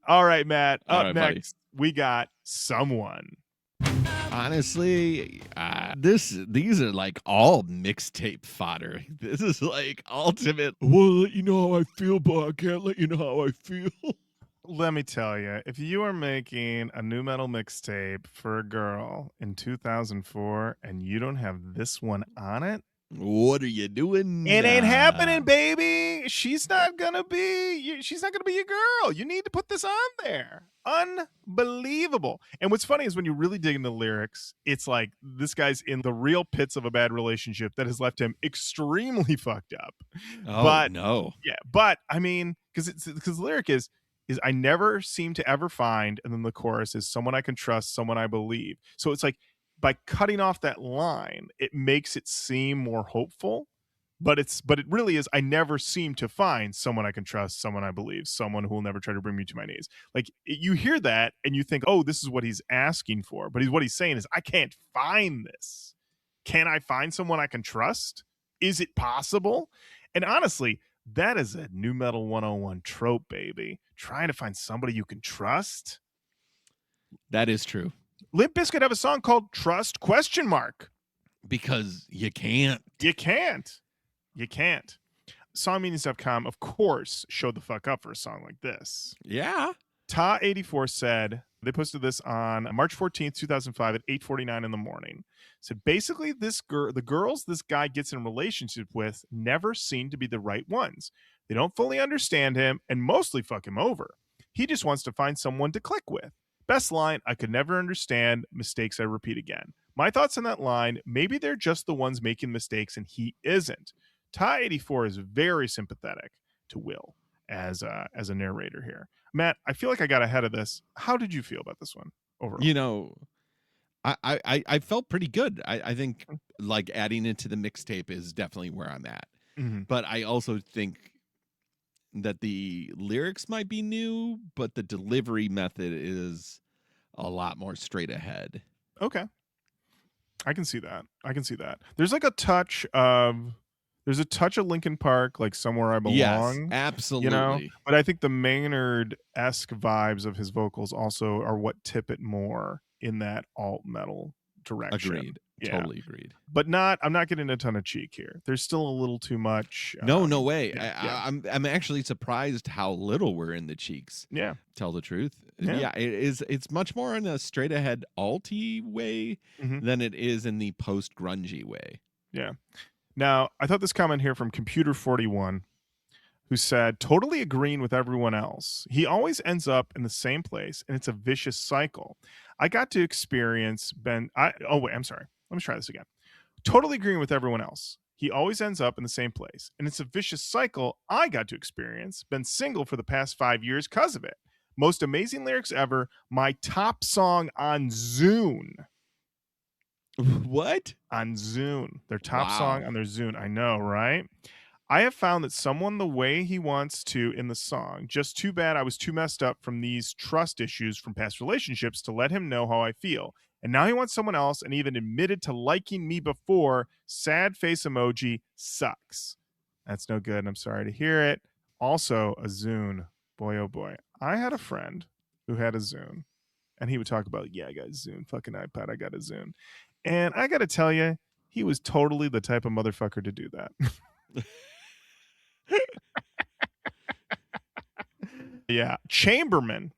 All right, Matt. Up next, we got Someone. Honestly, these are like all mixtape fodder. This is like ultimate. Well, let you know how I feel, but I can't let you know how I feel. Let me tell you, if you are making a new metal mixtape for a girl in 2004 and you don't have this one on it, what are you doing? It ain't happening, baby. She's not gonna be your girl. You need to put this on there. Unbelievable. And what's funny is when you really dig into the lyrics, it's like this guy's in the real pits of a bad relationship that has left him extremely fucked up. Oh, but no. Yeah, but I mean, because the lyric is I never seem to ever find, and then the chorus is someone I can trust, someone I believe. So it's like by cutting off that line, it makes it seem more hopeful. But it really is, I never seem to find someone I can trust, someone I believe, someone who will never try to bring me to my knees. Like you hear that and you think, oh, this is what he's asking for. But what he's saying is, I can't find this. Can I find someone I can trust? Is it possible? And honestly, that is a new metal 101 trope, baby. Trying to find somebody you can trust. That is true. Limp Bizkit have a song called Trust ? Because you can't. You can't. Songmeanings.com, of course, showed the fuck up for a song like this. Yeah. Ta84 said, They posted this on March 14th, 2005 at 8:49 in the morning. So basically the girls this guy gets in a relationship with never seem to be the right ones. They don't fully understand him and mostly fuck him over. He just wants to find someone to click with. Best line, I could never understand mistakes I repeat again. My thoughts on that line, maybe they're just the ones making mistakes and he isn't. Ty84 is very sympathetic to Will as a narrator here. Matt, I feel like I got ahead of this. How did you feel about this one overall? You know, I felt pretty good. I think like adding it to the mixtape is definitely where I'm at. Mm-hmm. But I also think that the lyrics might be new, but the delivery method is a lot more straight ahead. Okay. I can see that. There's like a touch of Linkin Park, like Somewhere I Belong. Yes, absolutely. You know? But I think the Maynard-esque vibes of his vocals also are what tip it more in that alt metal direction. Agreed. Yeah. Totally agreed. But I'm not getting a ton of cheek here. There's still a little too much. No way. Yeah. I'm actually surprised how little we're in the cheeks. Yeah. Tell the truth. Yeah. It's much more in a straight ahead alty way than it is in the post grungy way. Yeah. Now, I thought this comment here from Computer 41, who said, totally agreeing with everyone else. He always ends up in the same place, and it's a vicious cycle. I got to experience I'm sorry. Let me try this again. Totally agreeing with everyone else. He always ends up in the same place, and it's a vicious cycle I got to experience. Been single for the past 5 years because of it. Most amazing lyrics ever. My top song on Zune. What? On Zune. Their top Wow. song on their Zune. I know, right? I have found that someone the way he wants to in the song. Just too bad I was too messed up from these trust issues from past relationships to let him know how I feel. And now he wants someone else and even admitted to liking me before. Sad face emoji sucks. That's no good. And I'm sorry to hear it. Also, a Zune. Boy, oh boy. I had a friend who had a Zune. And he would talk about, yeah, I got a Zune. Fucking iPad, I got a Zune. And I got to tell you, he was totally the type of motherfucker to do that. Yeah. Chamberman,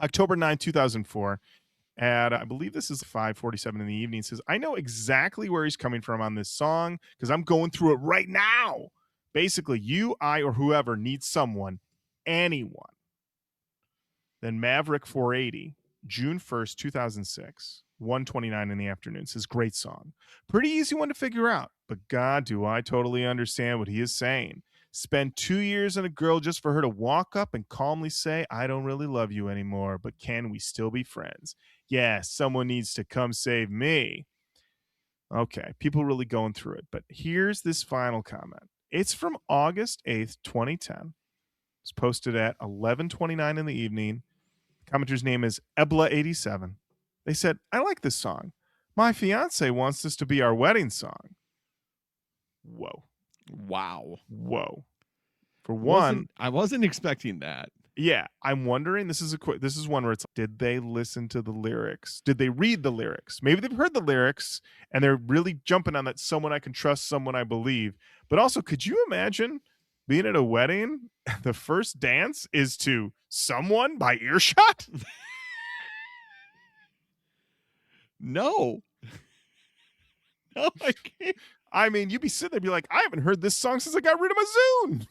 October 9, 2004. And I believe this is 5:47 in the evening. Says, I know exactly where he's coming from on this song because I'm going through it right now. Basically, you, I, or whoever needs someone, anyone. Then Maverick 480, June 1st, 2006, 1:29 in the afternoon. Says, great song. Pretty easy one to figure out. But God, do I totally understand what he is saying. Spend 2 years on a girl just for her to walk up and calmly say, I don't really love you anymore, but can we still be friends? Yeah, someone needs to come save me. Okay, people really going through it. But here's this final comment. It's from August 8th, 2010. It's posted at 11:29 in the evening. The commenter's name is Ebla87. They said, I like this song. My fiance wants this to be our wedding song. Whoa. Wow. Whoa. For one, I wasn't expecting that. Yeah, I'm wondering, this is one where it's, did they listen to the lyrics? Did they read the lyrics? Maybe they've heard the lyrics and they're really jumping on that someone I can trust, someone I believe. But also, could you imagine being at a wedding? The first dance is to Someone by Earshot? No. No, I can't. I mean, you'd be sitting there be like, I haven't heard this song since I got rid of my Zune.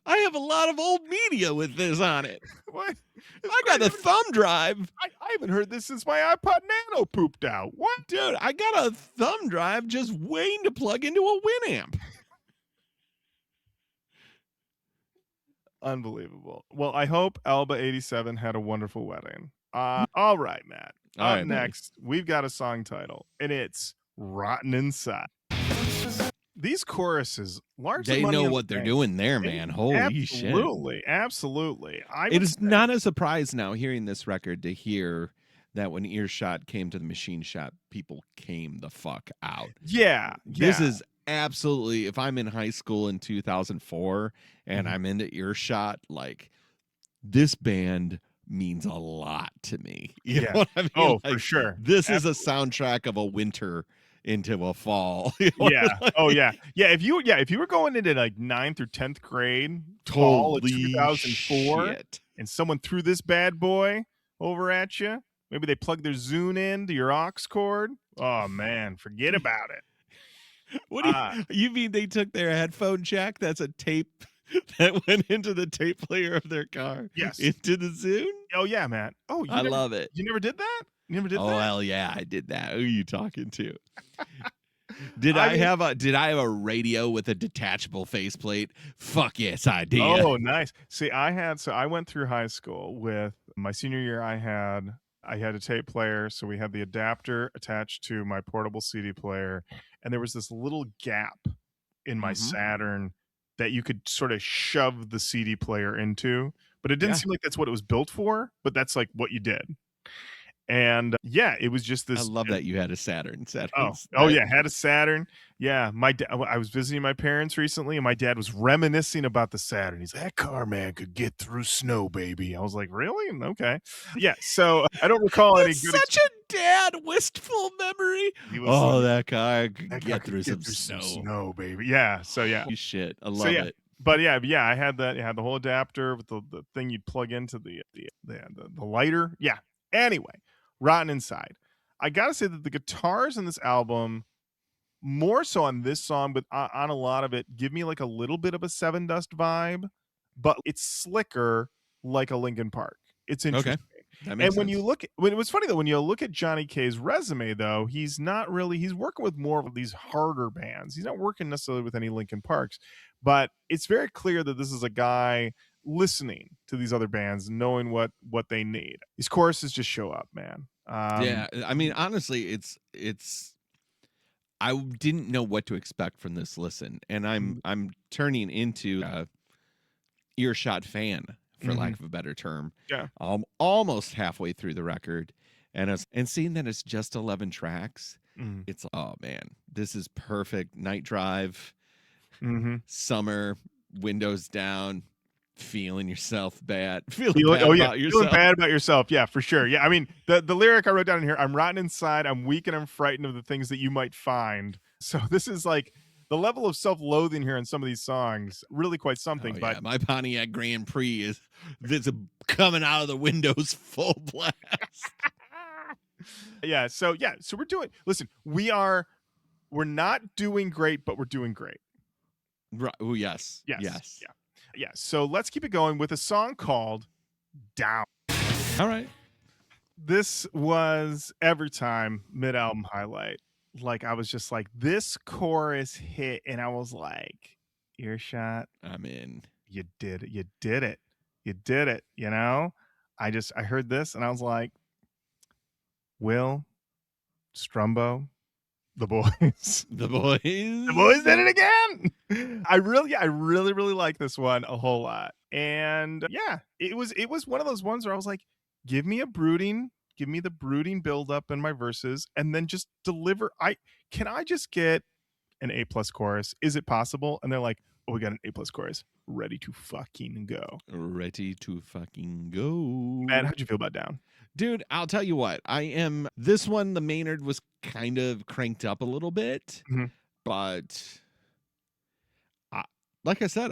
I have a lot of old media with this on it. What? I got a thumb drive. I haven't heard this since my iPod Nano pooped out. What? Dude, I got a thumb drive just waiting to plug into a Winamp. Unbelievable. Well, I hope Elba87 had a wonderful wedding. All right, Matt. All Up right, next, we've got a song title, and it's Rotten Inside. These choruses, largely They Money know in what the they're Bank. doing there, man. Holy shit. Absolutely. It is not a surprise now hearing this record to hear that when Earshot came to the machine shop, people came the fuck out. Yeah. This is absolutely, if I'm in high school in 2004 and I'm into Earshot, like, this band means a lot to me. You know what I mean? Oh, like, for sure. This is a soundtrack of a winter into a fall. Yeah. Oh yeah. If you were going into like 9th or 10th grade, fall of Holy 2004, shit. and someone threw this bad boy over at you, maybe they plugged their Zune into your aux cord. Oh man, forget about it. What do you mean they took their headphone jack? That's a tape that went into the tape player of their car. Yes. Into the Zune? Oh yeah, man. Oh, I love it. You never did that? You never did Oh that? hell yeah, I did that. Who are you talking to? Did I have a radio with a detachable faceplate? Fuck yes, I did. Oh, nice. See, I went through high school with my senior year. I had a tape player, so we had the adapter attached to my portable CD player, and there was this little gap in my Saturn that you could sort of shove the CD player into, but it didn't seem like that's what it was built for, but that's like what you did. And yeah, it was just this. I love that you had a Saturn. Oh yeah, had a Saturn. Yeah, I was visiting my parents recently, and my dad was reminiscing about the Saturn. He's like, that car, man, could get through snow, baby. I was like, really? Okay. Yeah. So I don't recall any good. Such a dad wistful memory. That car could get through some snow, baby. Yeah. So yeah. Shit, I love it. But yeah, I had that. You had the whole adapter with the thing you'd plug into the lighter. Yeah. Anyway, Rotten Inside. I gotta say that the guitars in this album, more so on this song, but on a lot of it, give me like a little bit of a Seven Dust vibe, but it's slicker like a Linkin Park. It's interesting. Okay. That makes sense. It was funny though, when you look at Johnny K's resume though, he's working with more of these harder bands. He's not working necessarily with any Linkin Parks, but it's very clear that this is a guy listening to these other bands, knowing what they need. These choruses just show up, man. Yeah, I mean, honestly, it's. I didn't know what to expect from this listen, and I'm turning into a Earshot fan, for lack of a better term. Yeah, almost halfway through the record, and seeing that it's just 11 tracks, it's oh man, this is perfect. Night drive, summer, windows down. Feeling yourself bad. Feeling bad about yourself. Yeah, for sure. Yeah, I mean, the lyric I wrote down in here, I'm rotten inside, I'm weak and I'm frightened of the things that you might find. So this is like the level of self-loathing here in some of these songs, really quite something. But my Pontiac Grand Prix is coming out of the windows full blast. So we're not doing great, but we're doing great. Right. Oh, yes. Yeah, so let's keep it going with a song called Down. All right. This was every time mid-album highlight. Like, I was just like, this chorus hit, and I was like, Earshot. I'm in. You did it. You know? I heard this, and I was like, Will, Strumbo, the boys. The boys did it again. I really like this one a whole lot. And yeah, it was one of those ones where I was like, give me the brooding build up in my verses and then just deliver. Can I just get an A+ chorus? Is it possible? And they're like, oh, we got an A+ chorus. Ready to fucking go. Matt, how'd you feel about Down? Dude, I'll tell you what. This one, the Maynard was kind of cranked up a little bit, but like I said,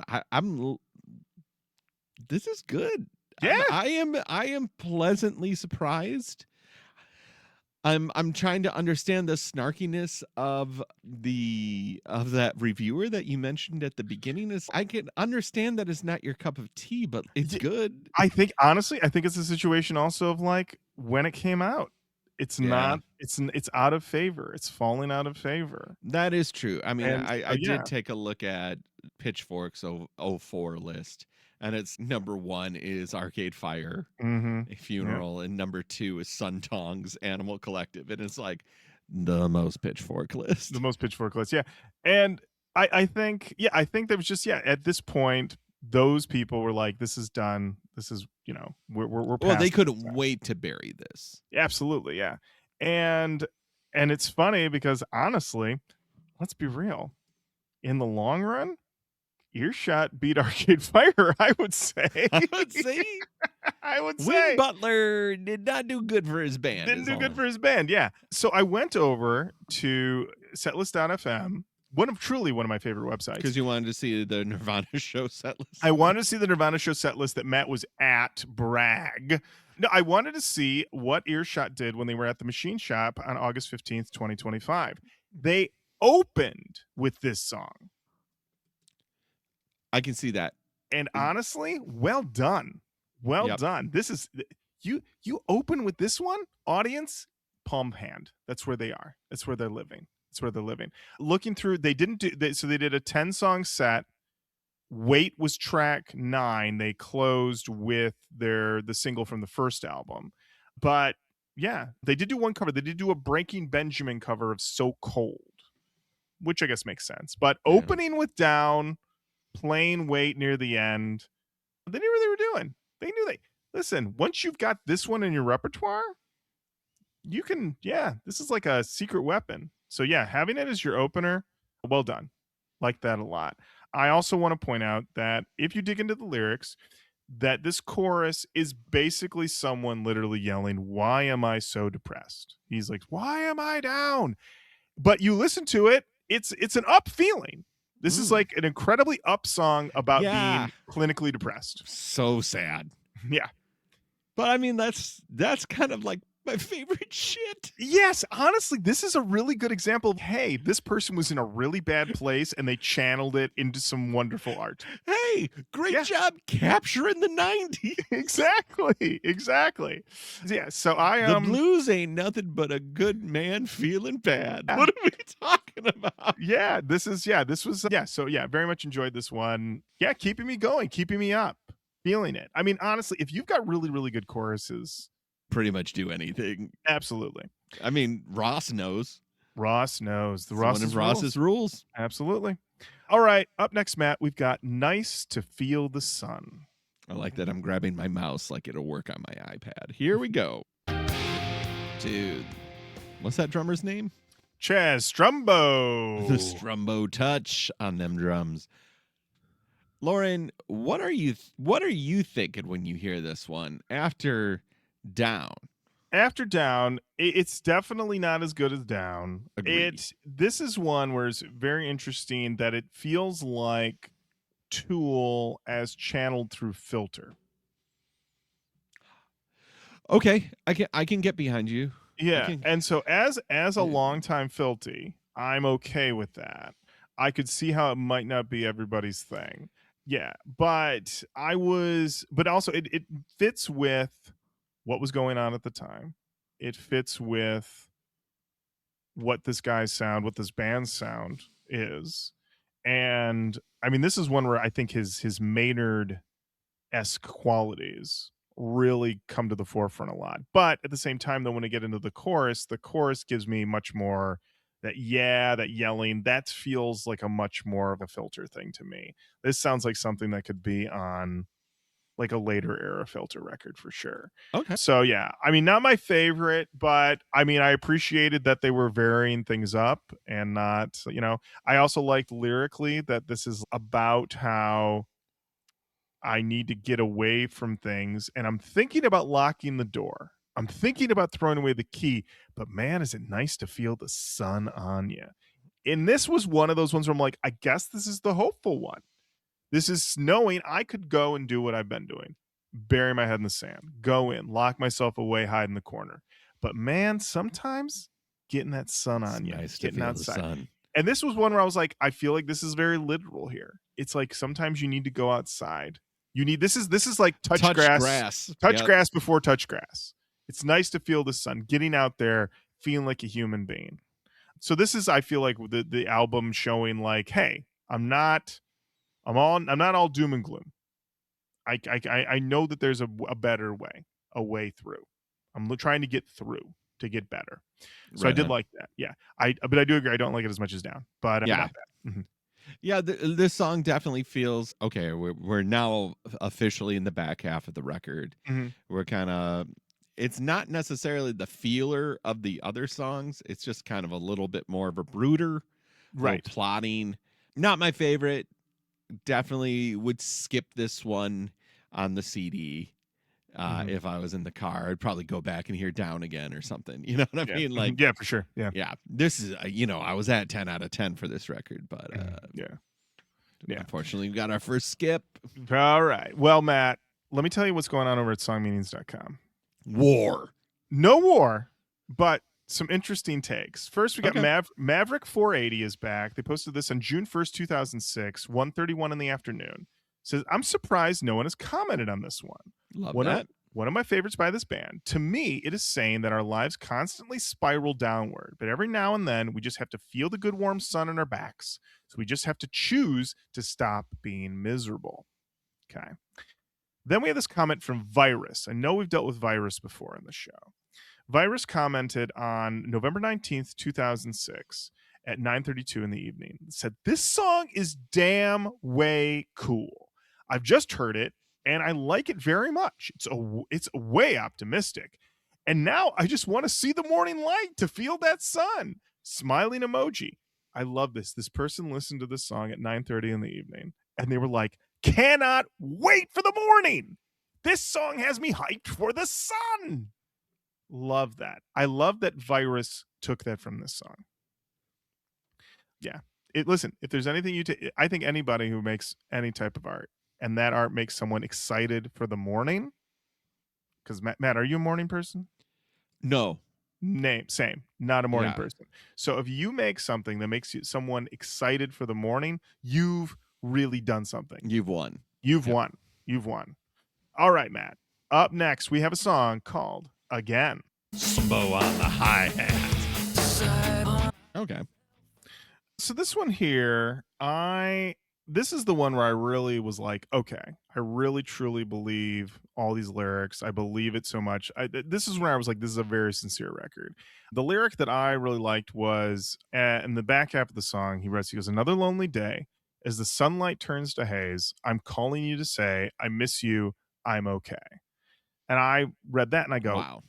this is good. Yeah, I am pleasantly surprised. I'm trying to understand the snarkiness of that reviewer that you mentioned at the beginning. I can understand that it's not your cup of tea, but it's good. I think it's a situation also of like when it came out. It's not. It's out of favor. It's falling out of favor. That is true. I mean, I did take a look at Pitchfork's 04 list. And it's number 1 is Arcade Fire, A Funeral, and number 2 is Sun Tong's Animal Collective. And it's like the most Pitchfork list. Yeah. And I think there was just, at this point, those people were like, this is done. This is, we're past. Well, they couldn't wait to bury this. Absolutely, yeah. And it's funny because honestly, let's be real. In the long run, Earshot beat Arcade Fire, I would say. I would say I would Win say. Butler did not do good for his band. Didn't do good for his band, yeah. So I went over to setlist.fm, one of my favorite websites. Because you wanted to see the Nirvana show set list. I wanted to see the Nirvana show set list that Matt was at, brag. No, I wanted to see what Earshot did when they were at the Machine Shop on August 15th, 2025. They opened with this song. I can see that. And honestly, well done. Well done. This is you open with this one, audience, palm hand. That's where they are. That's where they're living. That's where they're living. Looking through, they didn't do so they did a 10-song set. Wait was track 9. They closed with the single from the first album. But yeah, they did do one cover. They did do a Breaking Benjamin cover of So Cold, which I guess makes sense. But opening with Down, playing Wait near the end, they knew what they were doing. They knew listen, once you've got this one in your repertoire, you can, this is like a secret weapon. So yeah, having it as your opener, well done. Like that a lot. I also want to point out that if you dig into the lyrics, that this chorus is basically someone literally yelling, "Why am I so depressed?" He's like, "Why am I down?" But you listen to it, it's an up feeling. This is like an incredibly up song about being clinically depressed. So sad. Yeah. But I mean, that's kind of like my favorite shit. Yes, honestly, this is a really good example of, hey, this person was in a really bad place and they channeled it into some wonderful art. Hey, great job capturing the 90s. Exactly. Yeah, so the blues ain't nothing but a good man feeling bad. What are we talking about? So very much enjoyed this one. Yeah, keeping me going, keeping me up, feeling it. I mean, honestly, if you've got really, really good choruses, pretty much do anything. Absolutely. I mean, Ross knows. The one of Ross's rules. Absolutely. All right. Up next, Matt, we've got Nice to Feel the Sun. I like that I'm grabbing my mouse like it'll work on my iPad. Here we go. Dude, what's that drummer's name? Chaz Strumbo. The Strumbo touch on them drums. Lauren, what are you thinking when you hear this one after Down? After Down, it's definitely not as good as Down. Agreed. This is one where it's very interesting that it feels like Tool as channeled through Filter. Okay, I can get behind you. Yeah, and so as a longtime Filty, I'm okay with that. I could see how it might not be everybody's thing. Yeah, but also it fits with what was going on at the time. It fits with what this guy's sound, what this band's sound is. And I mean, this is one where I think his Maynard-esque qualities really come to the forefront a lot. But at the same time, though, when I get into the chorus gives me much more that yelling, that feels like a much more of a Filter thing to me. This sounds like something that could be on like a later era Filter record for sure. Okay. So yeah, I mean, not my favorite, but I mean, I appreciated that they were varying things up and not, I also liked lyrically that this is about how I need to get away from things and I'm thinking about locking the door. I'm thinking about throwing away the key, but man, is it nice to feel the sun on you. And this was one of those ones where I'm like, I guess this is the hopeful one. This is knowing I could go and do what I've been doing. Bury my head in the sand. Go in. Lock myself away. Hide in the corner. But man, sometimes getting that sun on you. Nice getting to feel outside. the sun. And this was one where I was like, I feel like this is very literal here. It's like sometimes you need to go outside. This is like touch grass. Touch grass before touch grass. It's nice to feel the sun. Getting out there, feeling like a human being. So this is, I feel like, the album showing like, hey, I'm not all doom and gloom. I know that there's a better way, a way through. I'm trying to get through to get better. So I did like that. Yeah. But I do agree. I don't like it as much as Down, but yeah. Not bad. Mm-hmm. Yeah. This song definitely feels okay. We're now officially in the back half of the record. Mm-hmm. We're kind of, it's not necessarily the feeler of the other songs. It's just kind of a little bit more of a brooder, right? Plotting. Not my favorite. definitely would skip this one on the CD. If I was in the car, I'd probably go back and hear Down Again or something. You know what I Yeah. mean? Like, Yeah, for sure. Yeah. yeah, this is, I was at 10 out of 10 for this record, but Yeah. unfortunately, we got our first skip. All right. Well, Matt, let me tell you what's going on over at songmeanings.com. War. No war, but some interesting takes. First, we got Okay. Maverick 480 is back. They posted this on June 1st, 2006, 1:31 in the afternoon. Says, I'm surprised no one has commented on this one. Love One that. one of my favorites by this band. To me, it is saying that our lives constantly spiral downward, but every now and then we just have to feel the good warm sun on our backs. So we just have to choose to stop being miserable. Okay. Then we have this comment from Virus. I know we've dealt with Virus before in the show. Virus commented on November 19th, 2006 at 9:32 in the evening. It said, this song is damn way cool. I've just heard it and I like it very much. It's way optimistic. And now I just want to see the morning light to feel that sun. Smiling emoji. I love this. This person listened to this song at 9:30 in the evening and they were like, cannot wait for the morning. This song has me hyped for the sun. Love that. I love that Virus took that from this song. Yeah. Listen, if there's anything I think anybody who makes any type of art and that art makes someone excited for the morning, because Matt, are you a morning person? No. Same. Not a morning Yeah. person. So if you make something that makes someone excited for the morning, you've really done something. You've won. You've won. You've won. All right, Matt. Up next, we have a song called Again. Spo on the hi-hat. Okay. So this one here, this is the one where I really was like, okay, I really truly believe all these lyrics. I believe it so much. This is where I was like, this is a very sincere record. The lyric that I really liked was in the back half of the song, he goes, another lonely day as the sunlight turns to haze. I'm calling you to say, I miss you. I'm okay. And I read that and I go, wow.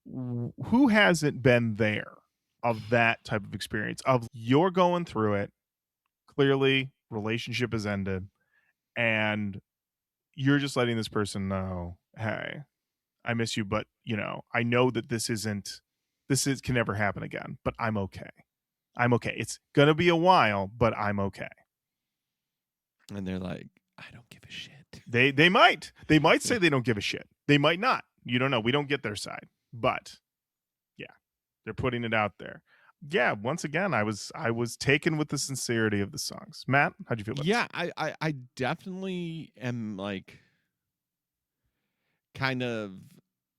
Who hasn't been there of that type of experience of you're going through it, clearly relationship has ended and you're just letting this person know, hey, I miss you, but I know that this can never happen again, but I'm okay. It's gonna be a while, but I'm okay. And they're like, I don't give a shit. They might say they don't give a shit. They might not. You don't know. We don't get their side. But yeah, they're putting it out there. Yeah, once again, I was taken with the sincerity of the songs. Matt, how'd you feel about this? I definitely am like kind of,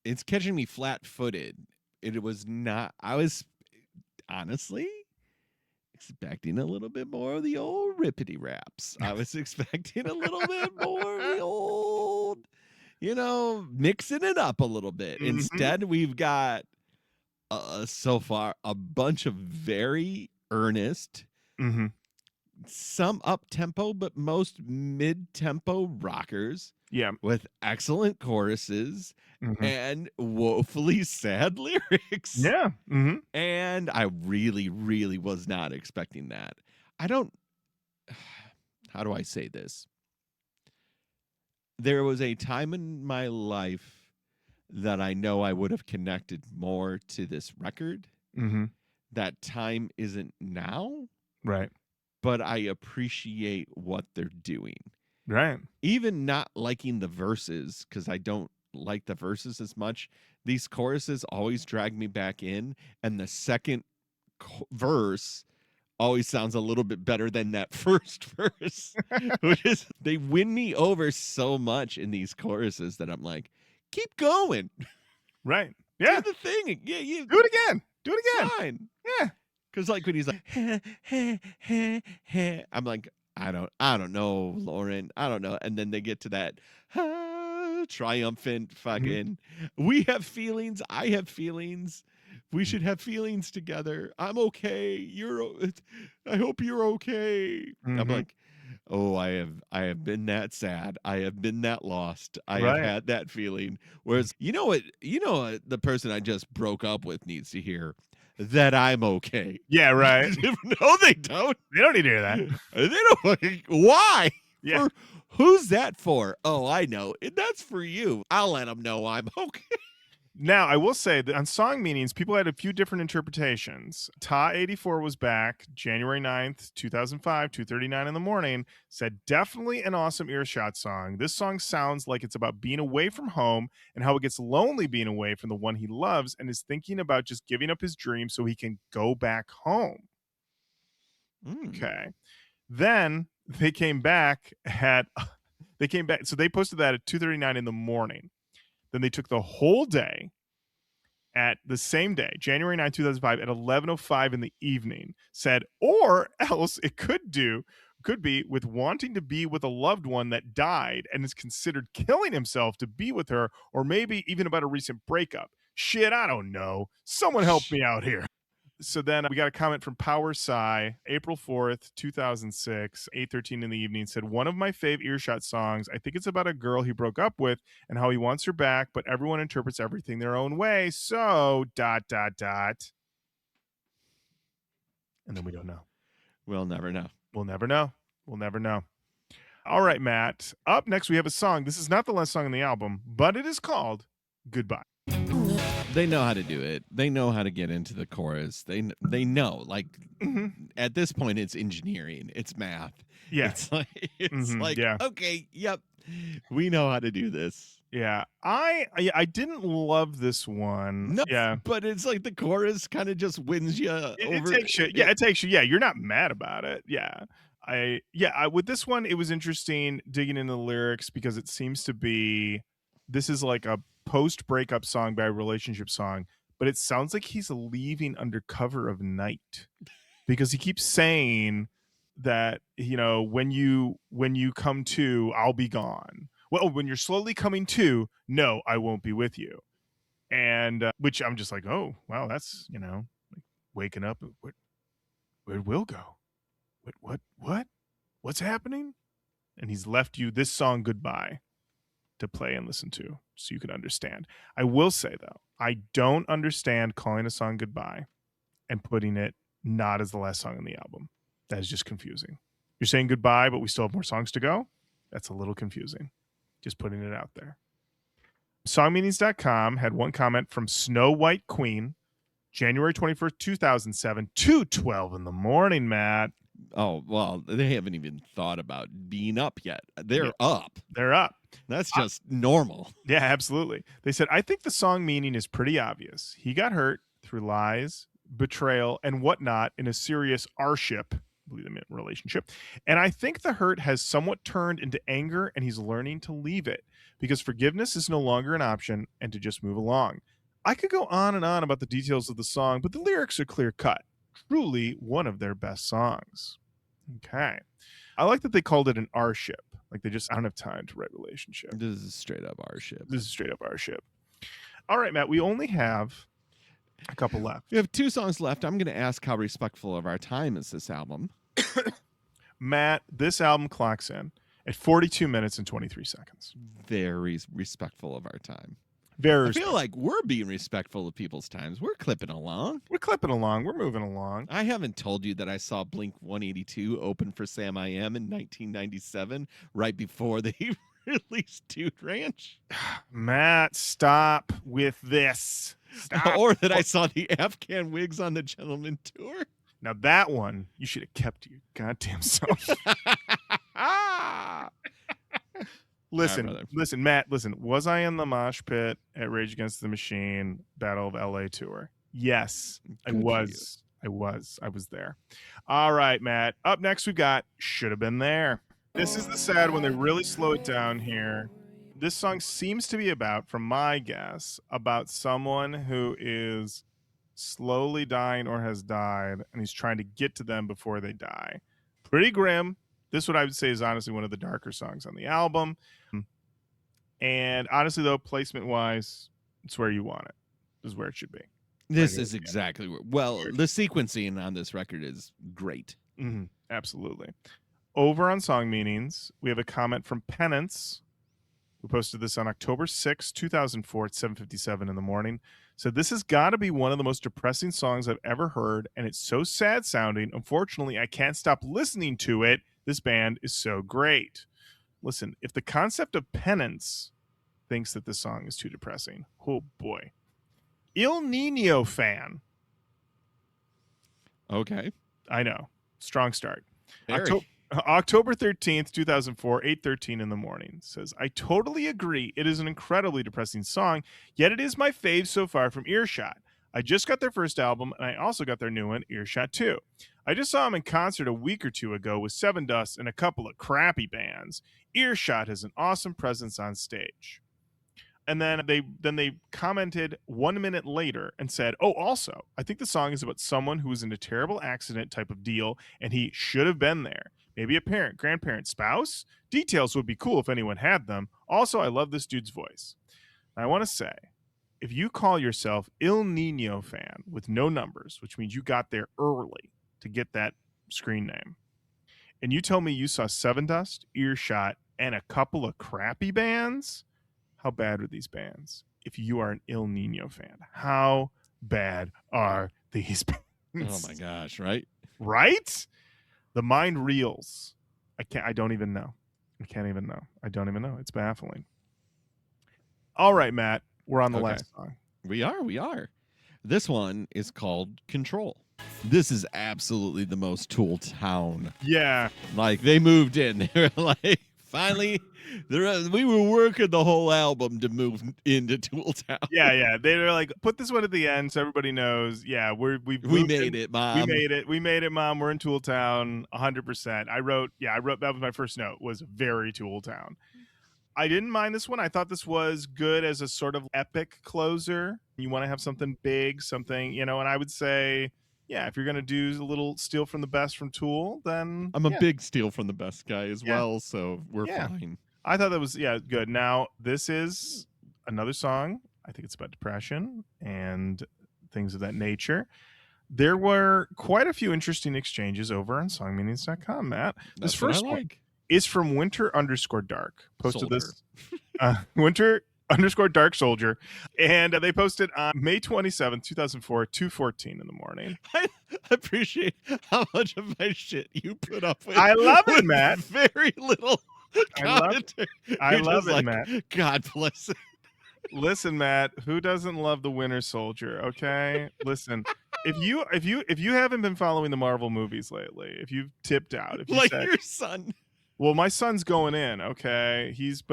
it's catching me flat-footed. It was not, I was honestly expecting a little bit more of the old rippity raps. I was expecting a little bit more of the old, mixing it up a little bit. Mm-hmm. Instead, we've got so far a bunch of very earnest, some up-tempo, but most mid-tempo rockers. Yeah. With excellent choruses and woefully sad lyrics. Yeah. And I really, really was not expecting that. How do I say this? There was a time in my life that I know I would have connected more to this record. That time isn't now. Right. But I appreciate what they're doing. Right. Even not liking the verses, because I don't like the verses as much, these choruses always drag me back in, and the second verse always sounds a little bit better than that first verse. Which is, they win me over so much in these choruses that I'm like, keep going. Right. Yeah. Do the thing. Yeah, do it again. Do it again. Fine. Yeah. Because like when he's like, I'm like, I don't know, Lauren. I don't know. And then they get to that triumphant fucking, we have feelings. I have feelings. We should have feelings together. I'm okay. I hope you're okay. I'm like, oh, I have been that sad. I have been that lost. I have had that feeling. Whereas, you know what the person I just broke up with needs to hear? that I'm okay. Yeah, right. No, they don't. They don't need to hear that. They don't fucking. Why? Yeah. Who's that for? Oh, I know. That's for you. I'll let them know I'm okay. Now, I will say that on song meanings, people had a few different interpretations. Ta84 was back January 9th, 2005, 2:39 in the morning, said, definitely an awesome Earshot song. This song sounds like it's about being away from home and how it gets lonely being away from the one he loves and is thinking about just giving up his dream so he can go back home. Okay. Then they came back. So they posted that at 2:39 in the morning. Then they took the whole day at the same day, January 9, 2005, at 11:05 in the evening, said, or else it could be with wanting to be with a loved one that died and is considered killing himself to be with her, or maybe even about a recent breakup. Shit, I don't know. Someone help me out here. So then we got a comment from Power Psy, April 4th, 2006, 8:13 in the evening, said, one of my fave Earshot songs. I think it's about a girl he broke up with and how he wants her back, but everyone interprets everything their own way. So, ... And then we don't know. We'll never know. We'll never know. We'll never know. All right, Matt. Up next, we have a song. This is not the last song on the album, but it is called Goodbye. They know how to do it. They know how to get into the chorus. They know. Like at this point, it's engineering. It's math. Yeah. It's like okay, yep, we know how to do this. Yeah, I didn't love this one. No, yeah, but it's like the chorus kind of just wins you over. It takes you. Yeah, it takes you. Yeah, you're not mad about it. Yeah, with this one, it was interesting digging into the lyrics because it seems to be this is like a post-breakup song by a relationship song, but it sounds like he's leaving under cover of night because he keeps saying that, you know, when you come to, I'll be gone. Well, when you're slowly coming to, no, I won't be with you. And which I'm just like, oh, wow, that's, you know, like waking up. Where'd Will go? What's happening? And he's left you this song Goodbye to play and listen to so you can understand. I will say, though, I don't understand calling a song Goodbye and putting it not as the last song on the album. That is just confusing. You're saying goodbye, but we still have more songs to go? That's a little confusing. Just putting it out there. Songmeanings.com had one comment from Snow White Queen, January 21st, 2007, 2:12 in the morning, Matt. Oh, well, they haven't even thought about being up yet. They're up. They're up. That's just normal. Yeah, absolutely. They said, I think the song meaning is pretty obvious. He got hurt through lies, betrayal, and whatnot in a serious R-ship, I believe they meant relationship. And I think the hurt has somewhat turned into anger and he's learning to leave it because forgiveness is no longer an option and to just move along. I could go on and on about the details of the song, but the lyrics are clear cut. Truly one of their best songs. Okay. I like that they called it an R-ship. Like they just, I don't have time to write relationship. This is straight up R-ship. This is straight up R-ship. All right, Matt, we only have a couple left. We have 2 songs left. I'm going to ask how respectful of our time is this album. Matt, this album clocks in at 42 minutes and 23 seconds. Very respectful of our time. Very. I feel like we're being respectful of people's times. We're clipping along. We're moving along. I haven't told you that I saw Blink 182 open for Sam I Am in 1997, right before they released Dude Ranch. Matt, stop with this. Stop. Or that I saw the Afghan Wigs on the Gentleman Tour. Now that one, you should have kept to your goddamn self. Listen, Matt, was I in the mosh pit at Rage Against the Machine Battle of LA tour? Yes, I was. I was there. All right, Matt. Up next, we've got Should Have Been There. This is the sad one. They really slow it down here. This song seems to be about, from my guess, about someone who is slowly dying or has died, and he's trying to get to them before they die. Pretty grim. This, what I would say, is honestly one of the darker songs on the album. And honestly, though, placement-wise, it's where you want it. This is where it should be. This is exactly where. Well, the sequencing on this record is great. Mm-hmm. Absolutely. Over on Song Meanings, we have a comment from Penance, who posted this on October 6, 2004 at 7:57 in the morning, said, "This has got to be one of the most depressing songs I've ever heard, and it's so sad sounding. Unfortunately, I can't stop listening to it. This band is so great." Listen, if the concept of penance thinks that this song is too depressing, oh boy. Il Nino fan. Okay. I know. Strong start. Very. October 13th, 2004, 8:13 in the morning, says, "I totally agree. It is an incredibly depressing song, yet it is my fave so far from Earshot. I just got their first album, and I also got their new one, Earshot 2. I just saw them in concert a week or two ago with Seven Dust and a couple of crappy bands. Earshot has an awesome presence on stage." And then they commented 1 minute later and said, "Oh, also, I think the song is about someone who was in a terrible accident type of deal, and he should have been there. Maybe a parent, grandparent, spouse? Details would be cool if anyone had them. Also, I love this dude's voice." I want to say, if you call yourself Il Nino fan with no numbers, which means you got there early to get that screen name, and you tell me you saw Seven Dust, Earshot, and a couple of crappy bands, how bad are these bands? If you are an Il Nino fan, how bad are these bands? Oh my gosh, right? Right? The mind reels. I don't even know. I can't even know. I don't even know. It's baffling. All right, Matt. We're on the Okay. last song. We are. This one is called Control. This is absolutely the most Tool town. Yeah. Like, they moved in. They were like, finally, we were working the whole album to move into Tool town. Yeah. They were like, put this one at the end so everybody knows. Yeah, we made it, Mom. We made it, Mom. We're in Tool Town, 100%. I wrote that was my first note, was very Tool Town. I didn't mind this one. I thought this was good as a sort of epic closer. You want to have something big, something, and I would say, yeah, if you're going to do a little steal from the best from Tool, then I'm a big steal from the best guy as well, so we're fine. I thought that was, good. Now, this is another song. I think it's about depression and things of that nature. There were quite a few interesting exchanges over on songmeanings.com, Matt. That's this first what I like. one is from Winter_Dark. Posted Soldier. this Winter_Dark Soldier, and they posted on May 27th, 2004, 2:14 in the morning. I appreciate how much of my shit you put up with. I love it, Matt. Very little commentary. I You're love just it, like, Matt. God bless it. Listen, Matt, who doesn't love the Winter Soldier? Okay, listen. If you haven't been following the Marvel movies lately, if you've tipped out, if you Like said, your son. well, my son's going in, okay? He's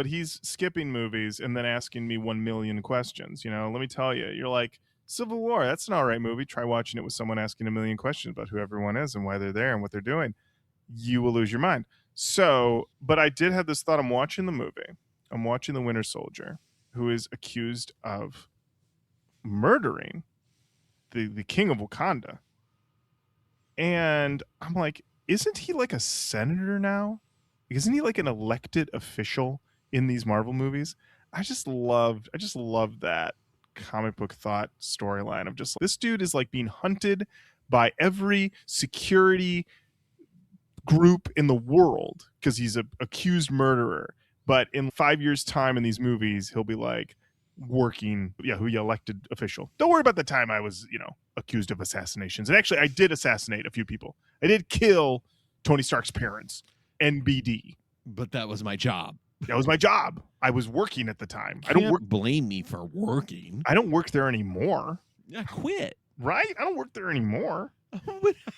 skipping movies and then asking me 1 million questions. Let me tell you, you're like, Civil War, that's an all right movie. Try watching it with someone asking 1 million questions about who everyone is and why they're there and what they're doing. You will lose your mind. So, but I did have this thought. I'm watching the movie. I'm watching the Winter Soldier, who is accused of murdering the king of Wakanda. And I'm like, isn't he like a senator now? Isn't he like an elected official in these Marvel movies? I just loved that comic book thought storyline of just, this dude is like being hunted by every security group in the world because he's a accused murderer. But in 5 years' time in these movies, he'll be like working, who you elected official. Don't worry about the time I was, accused of assassinations. And actually, I did assassinate a few people. I did kill Tony Stark's parents. NBD. But that was my job. That was my job. I was working at the time. I don't blame me for working. I don't work there anymore. I quit. Right? I don't work there anymore.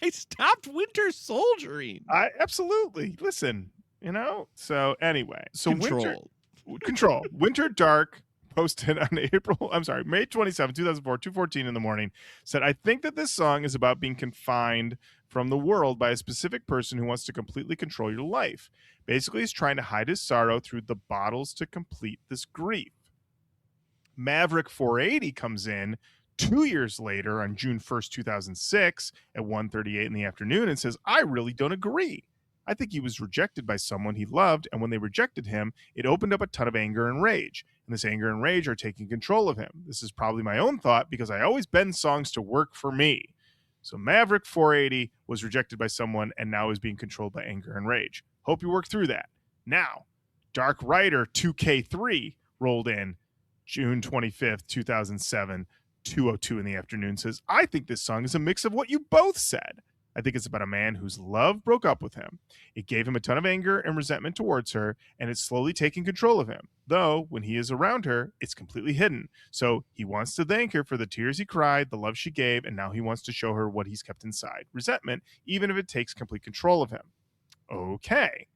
I stopped winter soldiering. I absolutely. Listen, So anyway, Control. Winter Dark posted on May 27, 2004, 2:14 in the morning, said, "I think that this song is about being confined from the world by a specific person who wants to completely control your life. Basically, he's trying to hide his sorrow through the bottles to complete this grief." Maverick 480 comes in 2 years later on June 1st, 2006 at 1:38 in the afternoon and says, "I really don't agree. I think he was rejected by someone he loved, and when they rejected him, it opened up a ton of anger and rage. And this anger and rage are taking control of him. This is probably my own thought because I always bend songs to work for me." So Maverick 480 was rejected by someone and now is being controlled by anger and rage. Hope you work through that. Now, Dark Rider 2K3 rolled in June 25th, 2007, 2:02 in the afternoon, says, I think this song is a mix of what you both said. I think it's about a man whose love broke up with him. It gave him a ton of anger and resentment towards her, and it's slowly taking control of him. Though, when he is around her, it's completely hidden. So he wants to thank her for the tears he cried, the love she gave, and now he wants to show her what he's kept inside. Resentment, even if it takes complete control of him. Okay.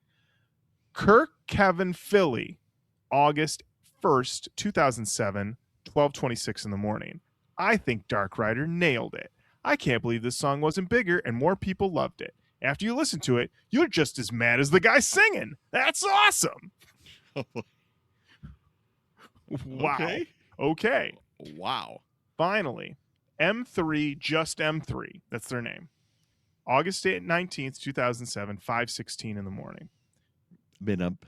Kirk Kevin Philly, August 1st, 2007, 12:26 in the morning. I think Dark Rider nailed it. I can't believe this song wasn't bigger and more people loved it. After you listen to it, you're just as mad as the guy singing. That's awesome. Wow. Okay. Wow. Finally, M3, just M3. That's their name. August 19th, 2007, 5:16 in the morning. Been up.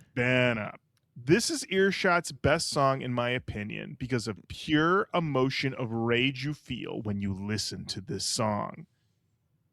This is Earshot's best song, in my opinion, because of pure emotion of rage you feel when you listen to this song.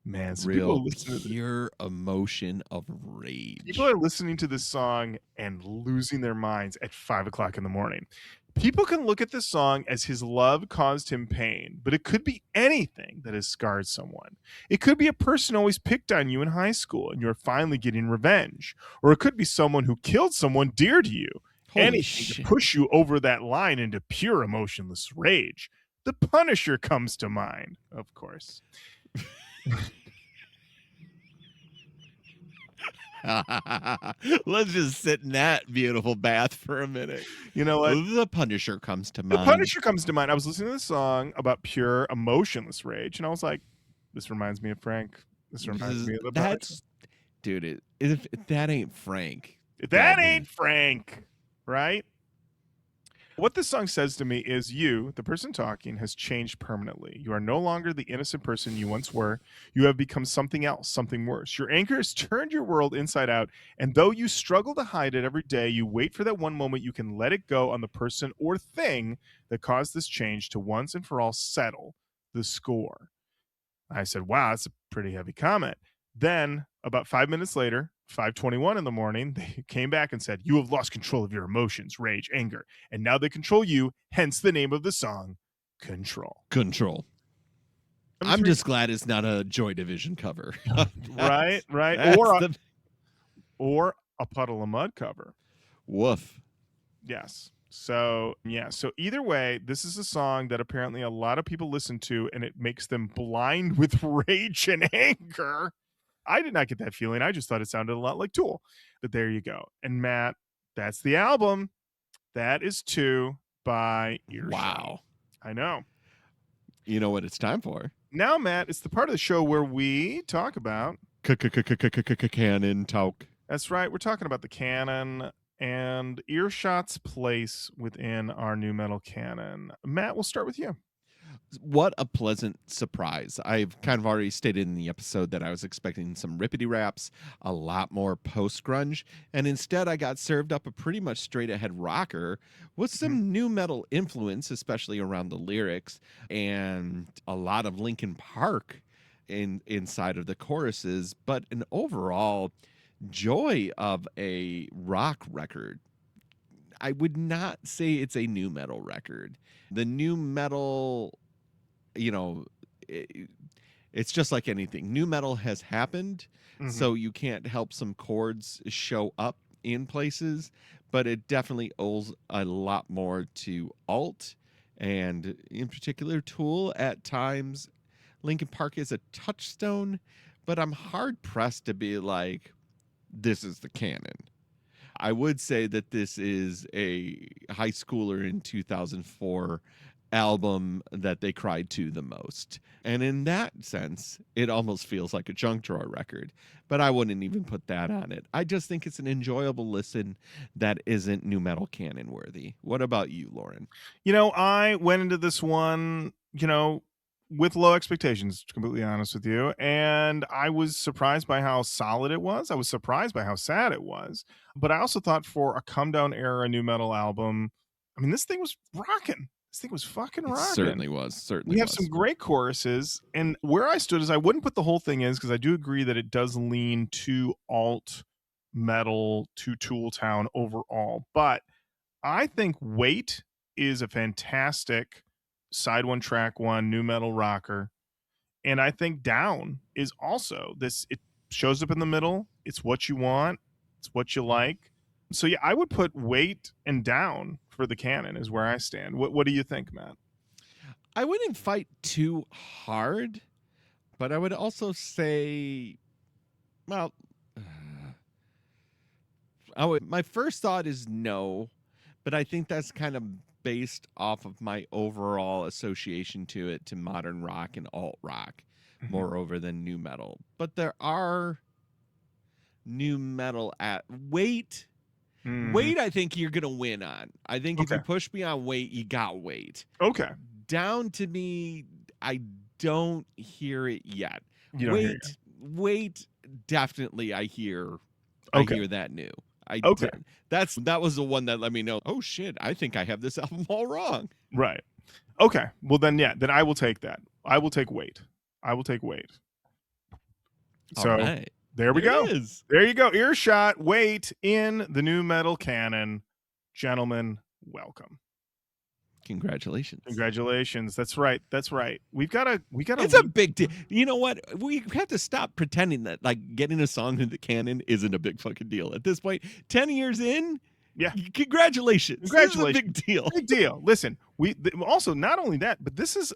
Man, so real pure emotion of rage. People are listening to this song and losing their minds at 5 o'clock in the morning. People can look at this song as his love caused him pain, but it could be anything that has scarred someone. It could be a person who always picked on you in high school and you're finally getting revenge. Or it could be someone who killed someone dear to you. Anything to push you over that line into pure emotionless rage. The Punisher comes to mind, of course. Let's just sit in that beautiful bath for a minute. You know what? The Punisher comes to mind. The Punisher comes to mind. I was listening to this song about pure emotionless rage, and I was like, this reminds me of Frank. This reminds me of the Punisher. Dude, if that ain't Frank. That ain't Frank, right? What this song says to me is you, the person talking, has changed permanently. You are no longer the innocent person you once were. You have become something else, something worse. Your anger has turned your world inside out, and though you struggle to hide it every day, you wait for that one moment you can let it go on the person or thing that caused this change to once and for all settle the score. I said, wow, that's a pretty heavy comment. Then, about 5 minutes later, 5:21 in the morning, they came back and said, you have lost control of your emotions, rage, anger, and now they control you, hence the name of the song, Control. I'm just glad it's not a Joy Division cover. Right. Or a Puddle of Mud cover. Woof. Yes. So either way, this is a song that apparently a lot of people listen to, and it makes them blind with rage and anger. I did not get that feeling. I just thought it sounded a lot like Tool. But there you go. And Matt, that's the album. That is 2 by Earshot. Wow. I know. You know what it's time for? Now, Matt, it's the part of the show where we talk about canon talk. That's right. We're talking about the canon and Earshot's place within our new metal canon. Matt, we'll start with you. What a pleasant surprise. I've kind of already stated in the episode that I was expecting some rippity raps, a lot more post-grunge, and instead I got served up a pretty much straight-ahead rocker with some new metal influence, especially around the lyrics, and a lot of Linkin Park inside of the choruses, but an overall joy of a rock record. I would not say it's a new metal record. The new metal, it's just like anything. New metal has happened, so you can't help some chords show up in places, but it definitely owes a lot more to alt, and in particular Tool at times. Linkin Park is a touchstone, but I'm hard-pressed to be like, this is the canon. I would say that this is a high schooler in 2004 album that they cried to the most. And in that sense, it almost feels like a junk drawer record, but I wouldn't even put that on it. I just think it's an enjoyable listen that isn't new metal canon worthy. What about you, Lauren? I went into this one, with low expectations, to be completely honest with you. And I was surprised by how solid it was. I was surprised by how sad it was. But I also thought for a come down era new metal album, this thing was rocking. This thing was fucking rocking. It certainly was. We have some great choruses. And where I stood is I wouldn't put the whole thing in, because I do agree that it does lean to alt metal to Tooltown overall. But I think Wait is a fantastic side one, track one, new metal rocker. And I think Down is also this. It shows up in the middle. It's what you want. It's what you like. So yeah, I would put Wait and Down for the canon is where I stand. What do you think, Matt? I wouldn't fight too hard, but I would also say, well, my first thought is no, but I think that's kind of based off of my overall association to it, to modern rock and alt rock, moreover than new metal. But there are new metal at Wait. Wait, I think you're gonna win on. I think if you push me on Wait, you got Wait. Okay. Down to me, I don't hear it yet. You don't hear it yet. Wait, definitely I hear that new. That was the one that let me know, oh shit, I think I have this album all wrong. Right. Okay. Well then then I will take that. I will take Wait. So all right. There we go. There you go. Earshot, Wait in the new metal canon. Gentlemen, welcome. Congratulations. That's right. We gotta It's a big deal. You know what? We have to stop pretending that like getting a song in the canon isn't a big fucking deal. At this point, 10 years in, yeah. Congratulations. This is a big deal. Big deal. Listen, also not only that, but this is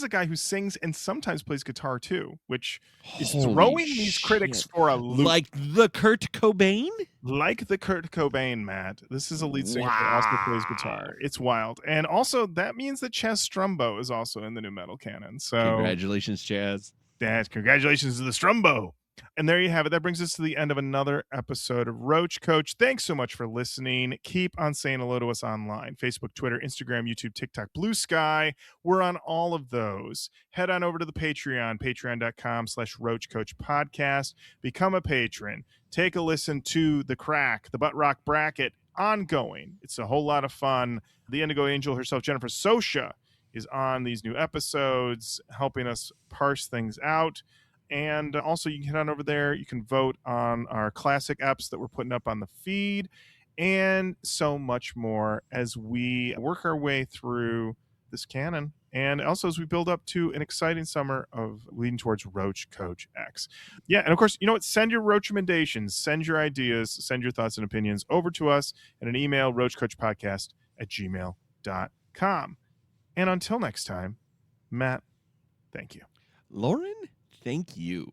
a guy who sings and sometimes plays guitar too, which is throwing these critics for a loop. Like the Kurt Cobain? Like the Kurt Cobain, Matt. This is a lead singer who also plays guitar. It's wild. And also, that means that Chaz Strumbo is also in the new metal canon. So congratulations, Chaz. Congratulations to the Strumbo. And there you have it. That brings us to the end of another episode of Roach Koach. Thanks so much for listening. Keep on saying hello to us online. Facebook, Twitter, Instagram, YouTube, TikTok, Blue Sky. We're on all of those. Head on over to the Patreon, patreon.com/Roach Koach Podcast. Become a patron. Take a listen to The Crack, the Butt Rock Bracket, ongoing. It's a whole lot of fun. The Indigo Angel herself, Jennifer Sosha, is on these new episodes, helping us parse things out. And also, you can head on over there. You can vote on our classic eps that we're putting up on the feed and so much more as we work our way through this canon. And also as we build up to an exciting summer of leading towards Roach Koach X. Yeah, and of course, you know what? Send your Roach recommendations, send your ideas, send your thoughts and opinions over to us in an email, roachkoachpodcast@gmail.com. And until next time, Matt, thank you. Lauren, thank you.